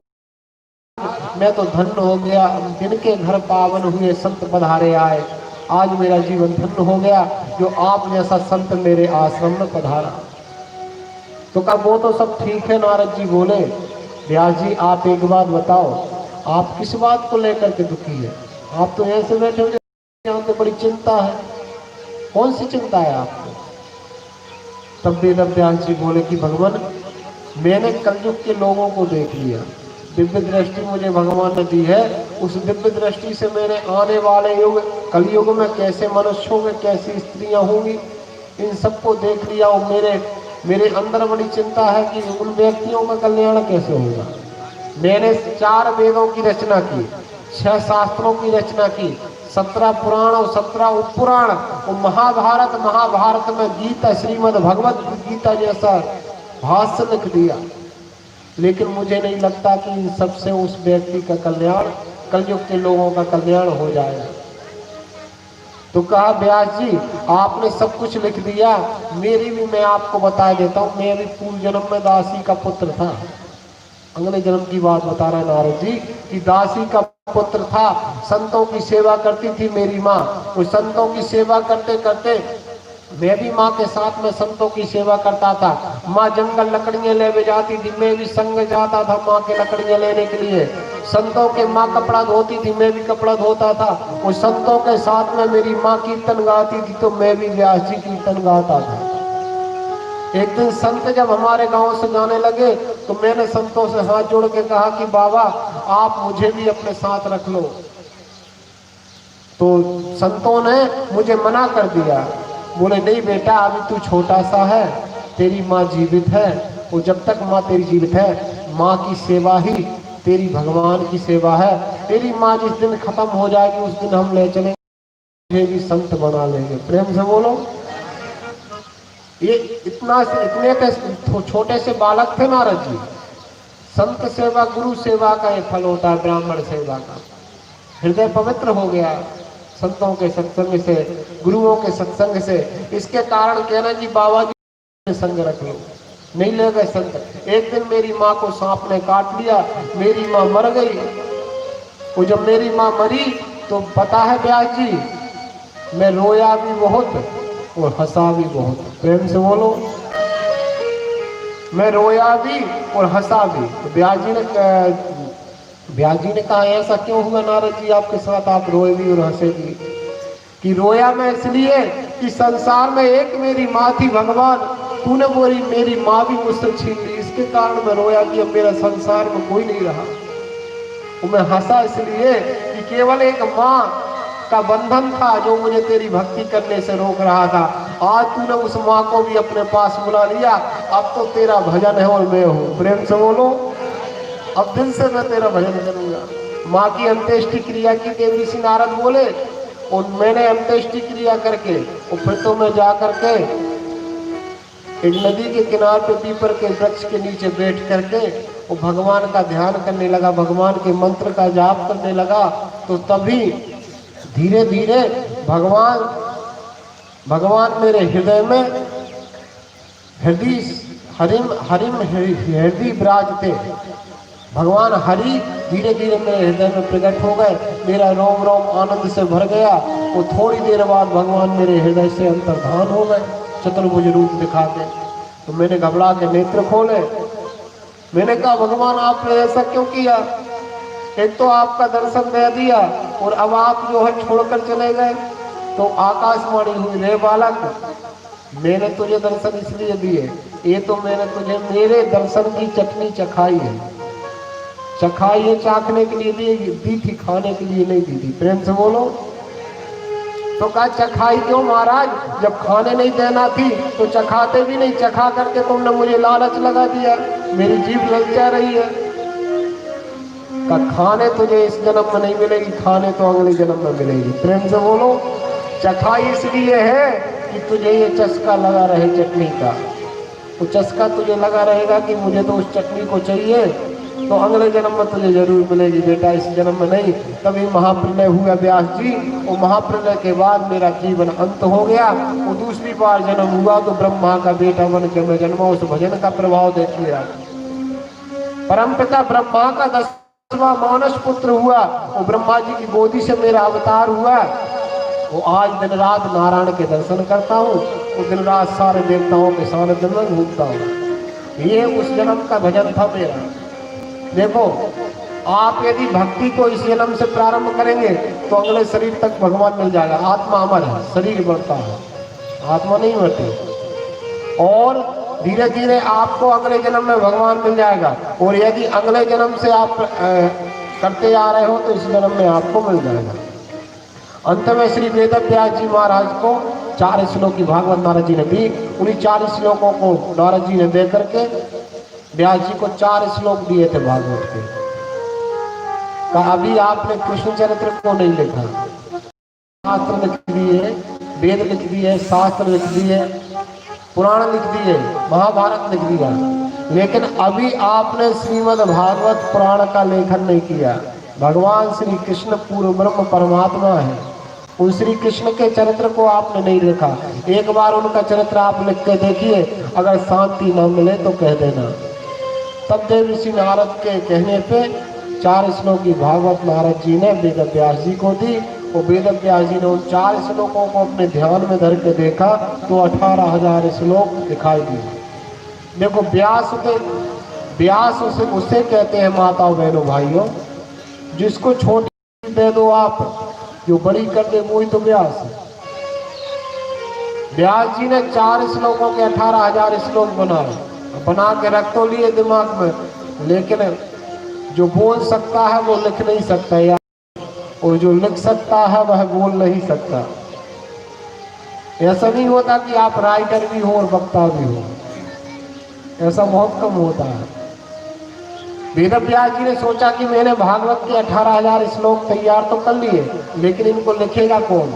मैं तो धन्य हो गया, जिनके घर पावन हुए संत पधारे आए, आज मेरा जीवन धन्य हो गया जो आप जैसा संत मेरे आश्रम में पधारा। तो कहा वो तो सब ठीक है। नारद जी बोले व्यास जी आप एक बात बताओ, आप किस बात को लेकर के दुखी है? आप तो ऐसे बैठे हो यहाँ पे बड़ी चिंता है, कौन सी चिंता है आपको? तब वेद व्यास जी बोले कि भगवान मैंने कलयुग के लोगों को देख लिया, दिव्य दृष्टि मुझे भगवान ने दी है, उस दिव्य दृष्टि से मैंने आने वाले युग कलयुग में कैसे मनुष्य होंगे, कैसी स्त्रियां होंगी, इन सबको देख लिया। और मेरे अंदर बड़ी चिंता है कि उन व्यक्तियों का कल्याण कैसे होगा। मैंने 4 वेदों की रचना की, 6 शास्त्रों की रचना की, 17 पुराण और 17 उपपुराण और महाभारत में गीता, श्रीमद् भगवत गीता जैसा भाष्य लिख दिया, लेकिन मुझे नहीं लगता कि इन सबसे उस व्यक्ति का कल्याण, कलयुग के लोगों का कल्याण हो जाएगा। तो कहा व्यास जी आपने सब कुछ लिख दिया, मेरी भी मैं आपको बता देता हूँ, मैं भी पूर्व जन्म में दासी का पुत्र था। अगले जन्म की बात बता रहा है नारद जी कि दासी का पुत्र था, संतों की सेवा करती थी मेरी माँ, उस संतों की सेवा करते करते मैं भी माँ के साथ में संतों की सेवा करता था। माँ जंगल लकड़ियाँ ले जाती थी, मैं भी संग जाता था माँ के लकड़ियाँ लेने के लिए। संतों के माँ कपड़ा धोती थी, मैं भी कपड़ा धोता था। उस संतों के साथ में मेरी माँ कीर्तन गाती थी तो मैं भी व्यास जी कीर्तन गाता था। एक दिन संत जब हमारे गांव से जाने लगे तो मैंने संतों से हाथ जोड़ के कहा कि बाबा आप मुझे भी अपने साथ रख लो। तो संतों ने मुझे मना कर दिया, बोले नहीं बेटा अभी तू छोटा सा है, तेरी माँ जीवित है, और जब तक माँ तेरी जीवित है माँ की सेवा ही तेरी भगवान की सेवा है। तेरी माँ जिस दिन खत्म हो जाएगी उस दिन हम ले चलेंगे, मुझे भी संत बना लेंगे। प्रेम से बोलो। ये इतने के छोटे से बालक थे नारद जी। संत सेवा गुरु सेवा का ये फल होता है, ब्राह्मण सेवा का। हृदय पवित्र हो गया संतों के सत्संग से, गुरुओं के सत्संग से। इसके कारण कहना जी बाबा जी संग रख लो, नहीं ले गए संत। एक दिन मेरी माँ को सांप ने काट लिया, मेरी माँ मर गई। और जब मेरी माँ मरी तो पता है व्यास जी मैं रोया भी बहुत और हंसा भी बहुत। प्रेम से बोलो। मैं रोया भी और हंसा भी। तो व्यास जी ने कहा ऐसा क्यों हुआ नारद जी आपके साथ, आप रोए भी और हंसे भी? कि रोया मैं इसलिए कि संसार में एक मेरी माँ थी भगवान, तूने मेरी माँ भी मुझसे छीन ली, इसके कारण मैं रोया कि अब मेरा संसार में कोई नहीं रहा। और मैं हंसा इसलिए कि केवल एक माँ का बंधन था जो मुझे तेरी भक्ति करने से रोक रहा था। आज तूने उस माँ को भी अपने पास बुला लिया, अब तो तेरा भजन है और मैं हूँ। प्रेम से बोलो। अब दिल से मैं तेरा भजन करूंगा। माँ की अंत्येष्टि क्रिया की देव ऋषि नारद बोले, और मैंने अंत्येष्टि क्रिया करके और फिर तो मैं जा करके एक नदी के किनारे पे पीपल के वृक्ष के नीचे बैठ करके वो भगवान का ध्यान करने लगा, भगवान के मंत्र का जाप करने लगा। तो तभी धीरे धीरे भगवान मेरे हृदय में हृदय विराजते। भगवान हरि धीरे धीरे मेरे हृदय में प्रकट हो गए, मेरा रोम रोम आनंद से भर गया। वो थोड़ी देर बाद भगवान मेरे हृदय से अंतर्धान हो गए चतुर्भुज रूप दिखा के। तो मैंने घबरा के नेत्र खोले। मैंने कहा भगवान आपने ऐसा क्यों किया? एक तो आपका दर्शन दे दिया और अब आप जो है छोड़कर चले गए। तो आकाशवाणी हुई, रे बालक, मैंने तुझे दर्शन इसलिए दिए, ये तो मैंने तुझे मेरे दर्शन की चटनी चखाई है। चखाई है चाखने के लिए दी थी, खाने के लिए नहीं दी थी। प्रेम से बोलो। तो कहा चखाई क्यों महाराज? जब खाने नहीं देना थी तो चखाते भी नहीं, चखा करके तुमने मुझे लालच लगा दिया, मेरी जीभ ललचा रही है। का खाने तुझे इस जन्म में नहीं मिलेगी, खाने तो अगले जन्म में मिलेगी। प्रेम से बोलो। चखाई इसलिए है कि तुझे ये चस्का लगा रहे चटनी का। वो चस्का तुझे लगा रहेगा कि मुझे तो उस चटनी को चाहिए, तो अगले जन्म में तुझे जरूर मिलेगी बेटा, इस जन्म में नहीं। तभी महाप्रलय हुआ व्यास जी। वो महाप्रलय के बाद मेरा जीवन अंत हो गया। वो दूसरी बार जन्म हुआ तो ब्रह्मा का बेटा बन के मैं जन्मा। उस भजन का प्रभाव देखिए आप। परमपिता ब्रह्मा का 10वां मानस पुत्र हुआ, वो ब्रह्मा जी की गोदी से मेरा अवतार हुआ। वो आज दिन रात नारायण के दर्शन करता हूँ, वो दिन रात सारे देवताओं के सानिध्य में घूमता हूँ। ये उस जन्म का भजन था मेरा। देखो, आप यदि भक्ति को इस जन्म से प्रारंभ करेंगे तो अगले शरीर तक भगवान मिल जाएगा। आत्मा अमर है, शरीर बढ़ता है, आत्मा नहीं बढ़ती। और धीरे धीरे आपको अगले जन्म में भगवान मिल जाएगा। और यदि अगले जन्म से आप करते आ रहे हो तो इस जन्म में आपको मिल जाएगा। अंत में श्री वेदव्यास जी महाराज को 4 श्लोक की भागवत नारद जी ने दी। उन्हीं 4 श्लोकों को नारद जी ने दे करके व्यास जी को 4 श्लोक दिए थे भागवत के। कहा अभी आपने कृष्ण चरित्र को नहीं लिखा, शास्त्र लिख दिए, वेद लिख दिए, शास्त्र लिख दिए, पुराण लिख दिए, महाभारत लिख दिया, लेकिन अभी आपने श्रीमद् भागवत पुराण का लेखन नहीं किया। भगवान श्री कृष्ण पूर्ण ब्रह्म परमात्मा है, उन श्री कृष्ण के चरित्र को आपने नहीं लिखा। एक बार उनका चरित्र आप लिख के देखिए, अगर शांति न मिले तो कह देना। तब देव ऋषि नारद के कहने पे 4 श्लोक की भागवत नारद जी ने वेद व्यास जी को दी। और वेद व्यास जी ने उन 4 श्लोकों को अपने ध्यान में धर के देखा तो 18,000 श्लोक दिखाई दिए। देखो, व्यास उसे कहते हैं माताओं बहनों भाइयों, जिसको छोटी दे दो आप, जो बड़ी कर दे वही तो व्यास है। व्यास जी ने 4 श्लोकों के 18,000 श्लोक बना के रख तो लिए दिमाग में, लेकिन जो बोल सकता है वो लिख नहीं सकता यार, और जो लिख सकता है वह बोल नहीं सकता। ऐसा नहीं होता कि आप राइटर भी हो और वक्ता भी हो, ऐसा बहुत कम होता है। वेद व्यास जी ने सोचा कि मैंने भागवत के 18,000 श्लोक तैयार तो कर लिए, लेकिन इनको लिखेगा कौन?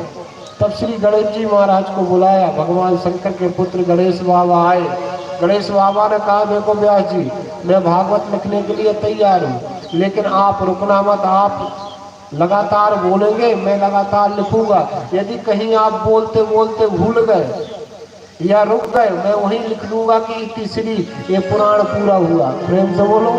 तब श्री गणेश जी महाराज को बुलाया। भगवान शंकर के पुत्र गणेश बाबा आए। गणेश बाबा ने कहा देखो व्यास जी, मैं भागवत लिखने के लिए तैयार हूँ, लेकिन आप रुकना मत, आप लगातार बोलेंगे, मैं लगातार लिखूंगा। यदि कहीं आप बोलते बोलते भूल गए या रुक गए, मैं वहीं लिख दूंगा कि तीसरी ये पुराण पूरा हुआ। प्रेम से बोलो,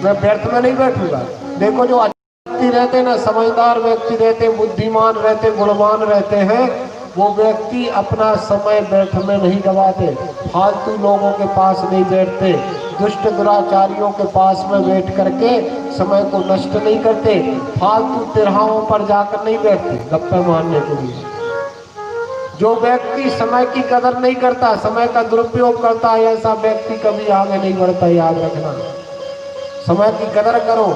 मैं व्यर्थ में नहीं बैठूंगा। देखो, जो व्यक्ति रहते ना, समझदार व्यक्ति रहते, बुद्धिमान रहते, गुणवान रहते हैं, वो व्यक्ति अपना समय व्यर्थ में नहीं गवाते, फालतू लोगों के पास नहीं बैठते, दुष्ट दुराचारियों के पास में बैठ करके समय को नष्ट नहीं करते, फालतू तिरहाओं पर जाकर नहीं बैठते गप्पे मारने के लिए। जो व्यक्ति समय की कदर नहीं करता, समय का दुरुपयोग करता है, ऐसा व्यक्ति कभी आगे नहीं बढ़ता। याद रखना, समय की कदर करो,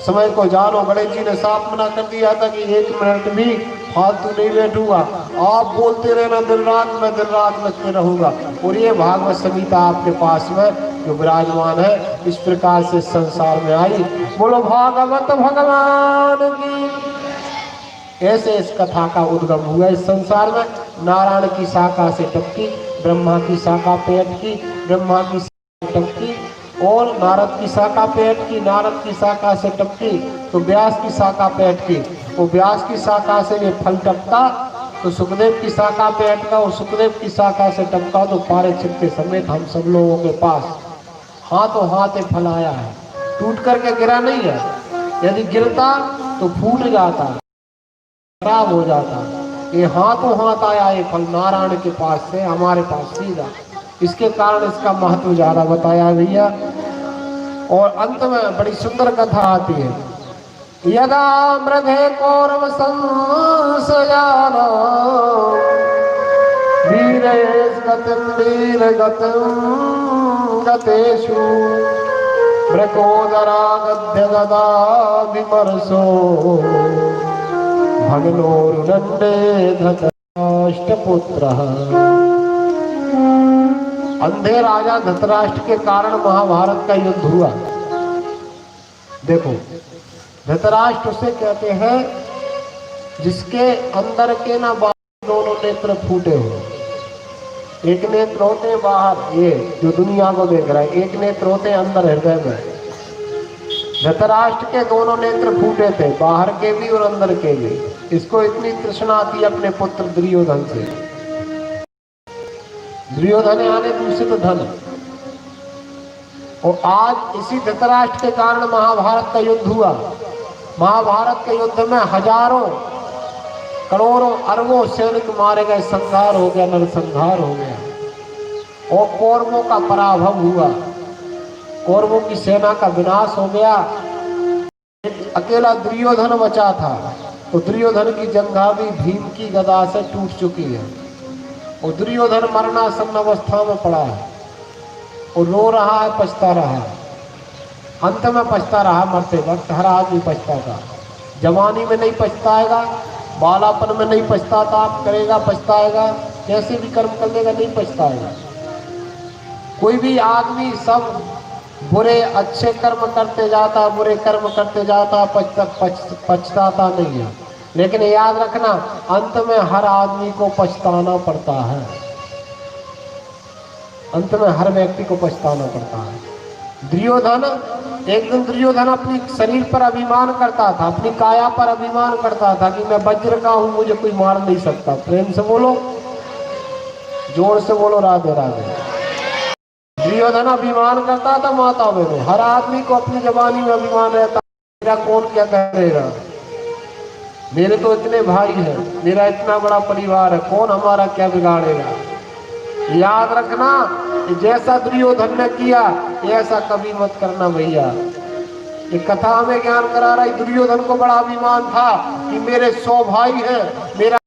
समय को जानो। गणेश जी ने साफ मना कर दिया था कि 1 मिनट भी फालतू नहीं बैठूंगा, आप बोलते रहना दिन रात, मैं दिन रात लिखते रहूंगा। और ये भागवत संगीता आपके पास में जो विराजमान है, इस प्रकार से संसार में आई। बोलो भागवत भगवान की। ऐसे इस कथा का उद्गम हुआ इस संसार में। नारायण की शाखा से टपकी, ब्रह्मा की शाखा पे अटकी, ब्रह्मा की टपकी, और नारद की शाखा पे अटकी, नारद की शाखा से टपकी तो व्यास की शाखा पे अटकी। वो व्यास की शाखा से ये फल टपका तो सुखदेव की शाखा पे अटका, और सुखदेव की शाखा से टपका तो पारीक्षित के समेत हम सब लोगों के पास हाथों हाथ फल आया है। टूट करके गिरा नहीं है, यदि गिरता तो फूट जाता। खराब हो जाता। ये हाथों हाथ आया ये फल नारायण के पास से हमारे पास सीधा, इसके कारण इसका महत्व ज्यादा बताया भैया। और अंत में बड़ी सुंदर कथा आती है। यदा मृधे कौरव संशयाना वीर गतिम गतेषु मृकोदरा गद्य गदा विमर्शो भगनोरुदंडे धृतराष्ट्रपुत्रः। अंधे राजा धृतराष्ट्र के कारण महाभारत का युद्ध हुआ। देखो धृतराष्ट्र उसे कहते हैं जिसके अंदर के ना बाहर दोनों नेत्र फूटे हो। एक नेत्र होते बाहर, ये जो दुनिया को देख रहा है, एक नेत्र होते अंदर हृदय में। धृतराष्ट्र के दोनों नेत्र फूटे थे, बाहर के भी और अंदर के भी। इसको इतनी तृष्णा थी अपने पुत्र दुर्योधन से। दुर्योधन यानी दूषित धन। और आज इसी धृतराष्ट्र के कारण महाभारत का युद्ध हुआ। महाभारत के युद्ध में हजारों करोड़ों अरबों सैनिक मारे गए, संहार हो गया, नरसंहार हो गया और कौरवों का पराभव हुआ। कौरवों की सेना का विनाश हो गया। अकेला दुर्योधन बचा था। तो दुर्योधन की जंघा भी भीम की गदा से टूट चुकी है और दुर्योधन मरणासन्न अवस्था में पड़ा है और रो रहा है, पछता रहा है। अंत में पछता रहा, मरते वक्त हर आदमी पछताता। जवानी में नहीं पछताएगा, बालापन में नहीं पछताता, आप करेगा पछताएगा, कैसे भी कर्म कर लेगा नहीं पछताएगा। कोई भी आदमी सब बुरे अच्छे कर्म करते जाता, बुरे कर्म करते जाता, पछताता नहीं है। लेकिन याद रखना अंत में हर आदमी को पछताना पड़ता है। अंत में हर व्यक्ति को पछताना पड़ता है। दुर्योधन एक दिन दुर्योधन अपनी शरीर पर अभिमान करता था, अपनी काया पर अभिमान करता था कि मैं वज्र का हूं, मुझे कोई मार नहीं सकता। प्रेम से बोलो, जोर से बोलो, राधे राधे। दुर्योधन अभिमान करता था माता बहनों। हर आदमी को अपनी जवानी में अभिमान रहता, मेरा कौन क्या करेगा, मेरे तो इतने भाई हैं, मेरा इतना बड़ा परिवार है, कौन हमारा क्या बिगाड़ेगा। याद रखना जैसा दुर्योधन ने किया ऐसा कभी मत करना भैया। ये कथा हमें ज्ञान करा रही। दुर्योधन को बड़ा अभिमान था कि मेरे 100 भाई हैं, मेरा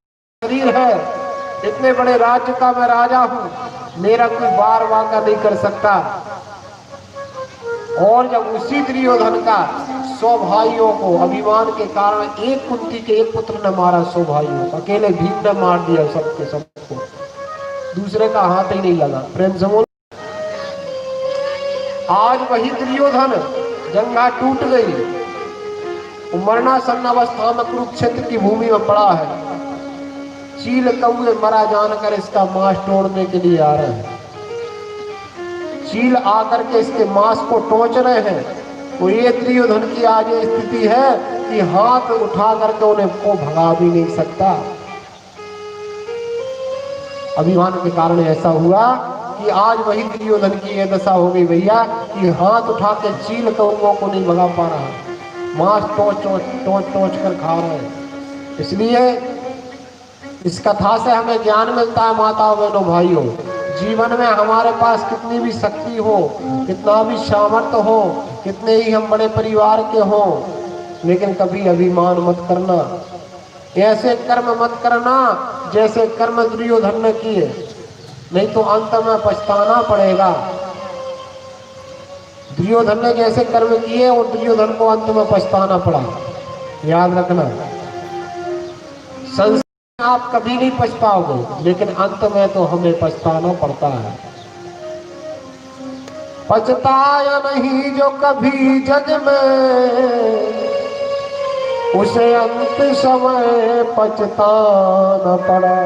शरीर है, इतने बड़े राज्य का मैं राजा हूं, मेरा कोई बार वाका नहीं कर सकता। और जब उसी दुर्योधन का 100 भाइयों को अभिमान के कारण एक कुंती के एक पुत्र ने मारा, 100 भाइयों को अकेले भीम ने मार दिया सबके सबको, दूसरे का हाथ ही नहीं लगा। प्रेम से बोल। आज वही दुर्योधन जंघा टूट गई, मरणासन्न अवस्था में कुरुक्षेत्र की भूमि में पड़ा है। चील कौए मरा जानकर इसका मांस तोड़ने के लिए आ रहे हैं। चील आकर के इसके मांस को टोच रहे हैं। तो ये दुर्योधन की आज ये स्थिति है कि हाथ उठा करके उन्हें को भगा भी नहीं सकता। अभिमान के कारण ऐसा हुआ कि आज वही दुर्योधन की ये दशा हो गई भैया कि हाथ उठा के चील कौओं को नहीं भगा पा रहा, मांस टोच कर खा रहे हैं। इसलिए इस कथा से हमें ज्ञान मिलता है माता बहनों भाइयों, जीवन में हमारे पास कितनी भी शक्ति हो, कितना भी सामर्थ्य हो, कितने ही हम बड़े परिवार के हो, लेकिन कभी अभिमान मत करना। ऐसे कर्म मत करना जैसे कर्म दुर्योधन ने किए, नहीं तो अंत में पछताना पड़ेगा। दुर्योधन ने जैसे कर्म किए और दुर्योधन को अंत में पछताना पड़ा। याद रखना, संसार में आप कभी नहीं पछताओगे, लेकिन अंत में तो हमें पछताना पड़ता है। पछताया नहीं जो कभी जग में, उसे अंत समय पछताना पड़ा।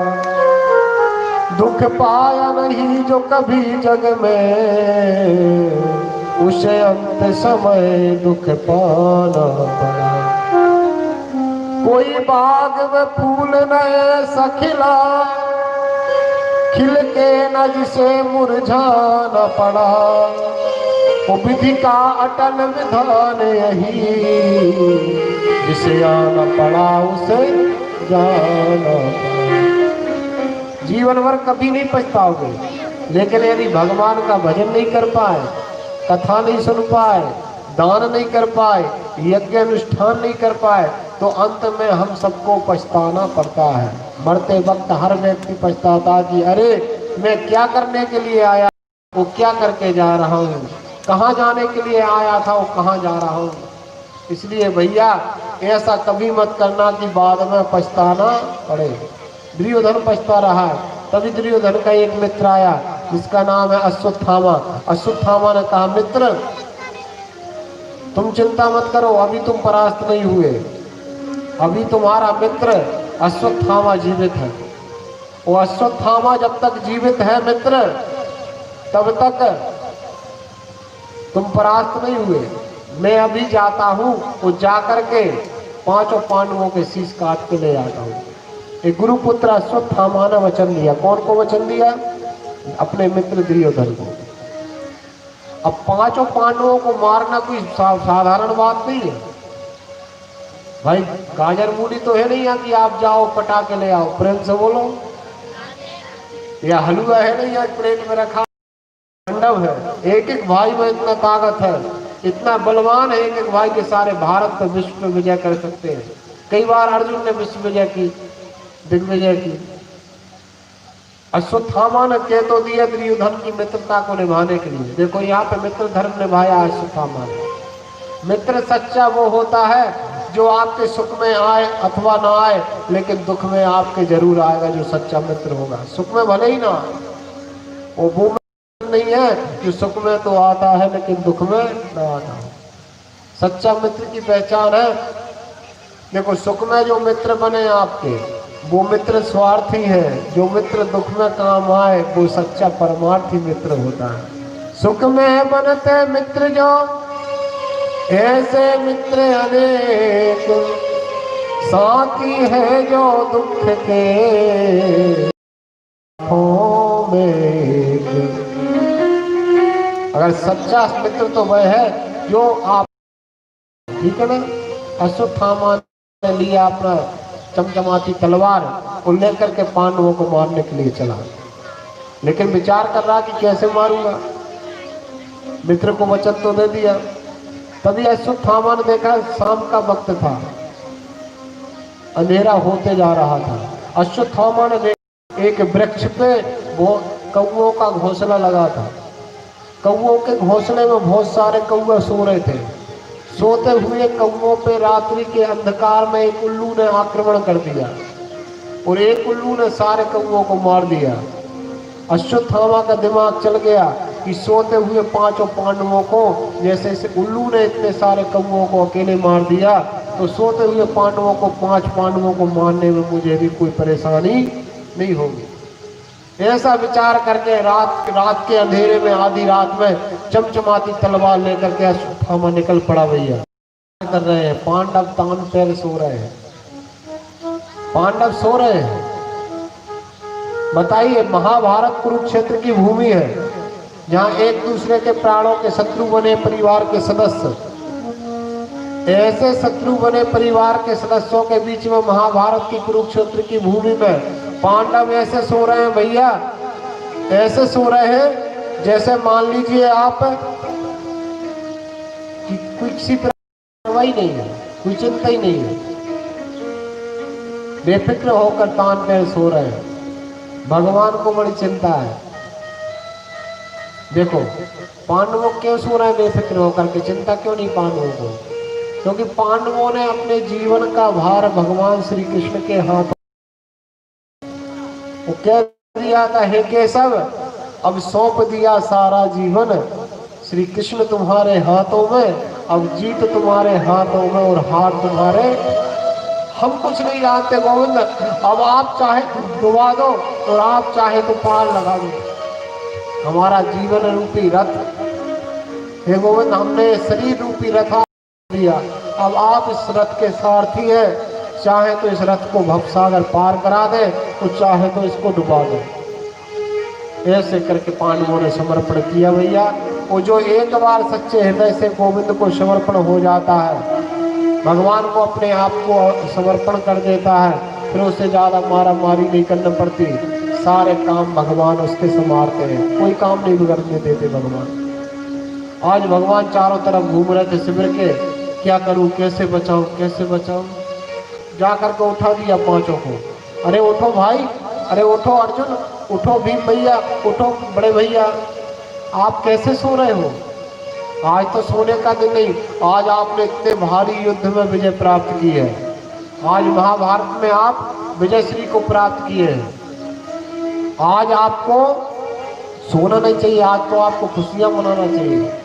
दुख पाया नहीं जो कभी जग में, उसे अंत समय दुख पाना पड़ा। कोई बाग में फूल न ऐसा खिला, खिल के न जिसे मुरझाना पड़ा। वो विधि का अटल विधान यही, जिसे आना पड़ा उसे जाना पाए। जीवन भर कभी नहीं पछताओगे, लेकिन यदि भगवान का भजन नहीं कर पाए, कथा नहीं सुन पाए, दान नहीं कर पाए, यज्ञ अनुष्ठान नहीं कर पाए, तो अंत में हम सबको पछताना पड़ता है। मरते वक्त हर व्यक्ति पछताता कि अरे मैं क्या करने के लिए आया, वो क्या करके जा रहा हूँ, कहाँ जाने के लिए आया था, वो कहाँ जा रहा हूँ। इसलिए भैया ऐसा कभी मत करना कि बाद में पछताना पड़े। दुर्योधन पछता रहा है, तभी दुर्योधन का एक मित्र आया जिसका नाम है अश्वत्थामा। अश्वत्थामा ने कहा, मित्र तुम चिंता मत करो, अभी तुम परास्त नहीं हुए, अभी तुम्हारा मित्र अश्वत्थामा जीवित है। वो अश्वत्थामा जब तक जीवित है मित्र, तब तक तुम परास्त नहीं हुए। मैं अभी जाता हूँ, वो जाकर के पांचों पांडवों के शीश काट के ले आता हूँ। एक गुरुपुत्र अश्वत्थामा ने वचन दिया। कौन को वचन दिया? अपने मित्र दुर्योधन को। अब पांचों पांडवों को मारना कोई साधारण बात नहीं है भाई। गाजर मूली तो है नहीं कि आप जाओ पटा के ले आओ, प्रेम से बोलो। या हलवा है नहीं या प्लेट में रखा, मंडप है। एक एक भाई में इतना ताकत है, इतना बलवान है एक एक भाई के सारे भारत पर विश्व में विजय कर सकते हैं। कई बार अर्जुन ने विश्व विजय की, दिग्विजय की। अश्वत्थामा ने कह तो दिया दुर्योधन की मित्रता को निभाने के लिए। देखो यहाँ पे मित्र धर्म निभाया अश्वत्थामा ने। मित्र सच्चा वो होता है जो आपके सुख में आए अथवा ना आए, लेकिन दुख में आपके जरूर आएगा, जो सच्चा मित्र होगा। सुख में भले ही ना आए, वो नहीं है जो सुख में तो आता है लेकिन दुख में ना आता है। सच्चा मित्र की पहचान है, देखो सुख में जो मित्र बने आपके, वो मित्र स्वार्थी है। जो मित्र दुख में काम आए वो सच्चा परमार्थी मित्र होता है। सुख में बनते मित्र जो, ऐसे मित्र अनेक, साथी है जो दुख के में। अगर सच्चा मित्र तो वह है जो आप, ठीक है ना। अश्वत्थामा ने लिया अपना चमचमाती तलवार और लेकर के पांडवों को मारने के लिए चला, लेकिन विचार कर रहा कि कैसे मारूंगा। मित्र को वचन तो दे दिया। तभी अश्वत्थामा ने देखा शाम का वक्त था, अंधेरा होते जा रहा था। अश्वत्थामा ने देखा एक वृक्ष पे वो कौओं का घोंसला लगा था। कौओं के घोंसले में बहुत सारे कौवे सो रहे थे। सोते हुए कौओं पे रात्रि के अंधकार में एक उल्लू ने आक्रमण कर दिया और एक उल्लू ने सारे कौओं को मार दिया। अश्वत्थामा का दिमाग चल गया कि सोते हुए पांचों पांडवों को, जैसे इस उल्लू ने इतने सारे कौओं को अकेले मार दिया, तो सोते हुए पांडवों को, 5 पांडवों को मारने में मुझे भी कोई परेशानी नहीं होगी। ऐसा विचार करके रात के अंधेरे में, आधी रात में चमचमाती तलवार लेकर के अश्वत्थामा निकल पड़ा। भैया कर रहे हैं, पांडव तान पैर सो रहे हैं, पांडव सो रहे हैं। बताइए, महाभारत कुरुक्षेत्र की भूमि है, जहाँ एक दूसरे के प्राणों के शत्रु बने परिवार के सदस्य, ऐसे शत्रु बने परिवार के सदस्यों के बीच में महाभारत की कुरुक्षेत्र की भूमि में पांडव ऐसे सो रहे हैं। भैया ऐसे सो रहे हैं जैसे मान लीजिए आप कि कोई किसी परवाह ही नहीं है, कोई चिंता ही नहीं है, बेफिक्र होकर तान पैर सो रहे हैं। भगवान को बड़ी चिंता है। देखो पांडवों क्यों सो रहे हैं बेफिक्र होकर के? चिंता क्यों नहीं पांडवों को? क्योंकि पांडवों ने अपने जीवन का भार भगवान श्री कृष्ण के हाथ, वो कह दिया था, हे केशव अब सौंप दिया सारा जीवन श्री कृष्ण तुम्हारे हाथों में, अब जीत तुम्हारे हाथों में और हाथ तुम्हारे। हम कुछ नहीं जानते गोविंद, अब आप चाहे डुबा दो और आप चाहे तो पार लगा दो हमारा जीवन रूपी रथ। हे गोविंद, हमने शरीर रूपी रथ दिया, अब आप इस रथ के सारथी हैं। चाहे तो इस रथ को भवसागर पार करा दे, तो चाहे तो इसको डुबा दे। ऐसे करके पांडवों ने समर्पण किया। भैया वो जो एक बार सच्चे हृदय से गोविंद को समर्पण हो जाता है, भगवान को अपने आप को समर्पण कर देता है, फिर उससे ज़्यादा मारा मारी नहीं करना पड़ती। सारे काम भगवान उसके संभालते हैं, कोई काम नहीं बिगड़ने देते भगवान। आज भगवान चारों तरफ घूम रहे थे शिविर के, क्या करूं, कैसे बचाऊं, कैसे बचाऊं। जा करके उठा दिया पांचों को। अरे उठो भाई, अरे उठो अर्जुन, उठो भीम भैया, उठो बड़े भैया, आप कैसे सो रहे हो? आज तो सोने का दिन नहीं, आज आपने इतने भारी युद्ध में विजय प्राप्त की है। आज महाभारत में आप विजय श्री को प्राप्त किए हैं। आज आपको सोना नहीं चाहिए, आज तो आपको खुशियां मनाना चाहिए।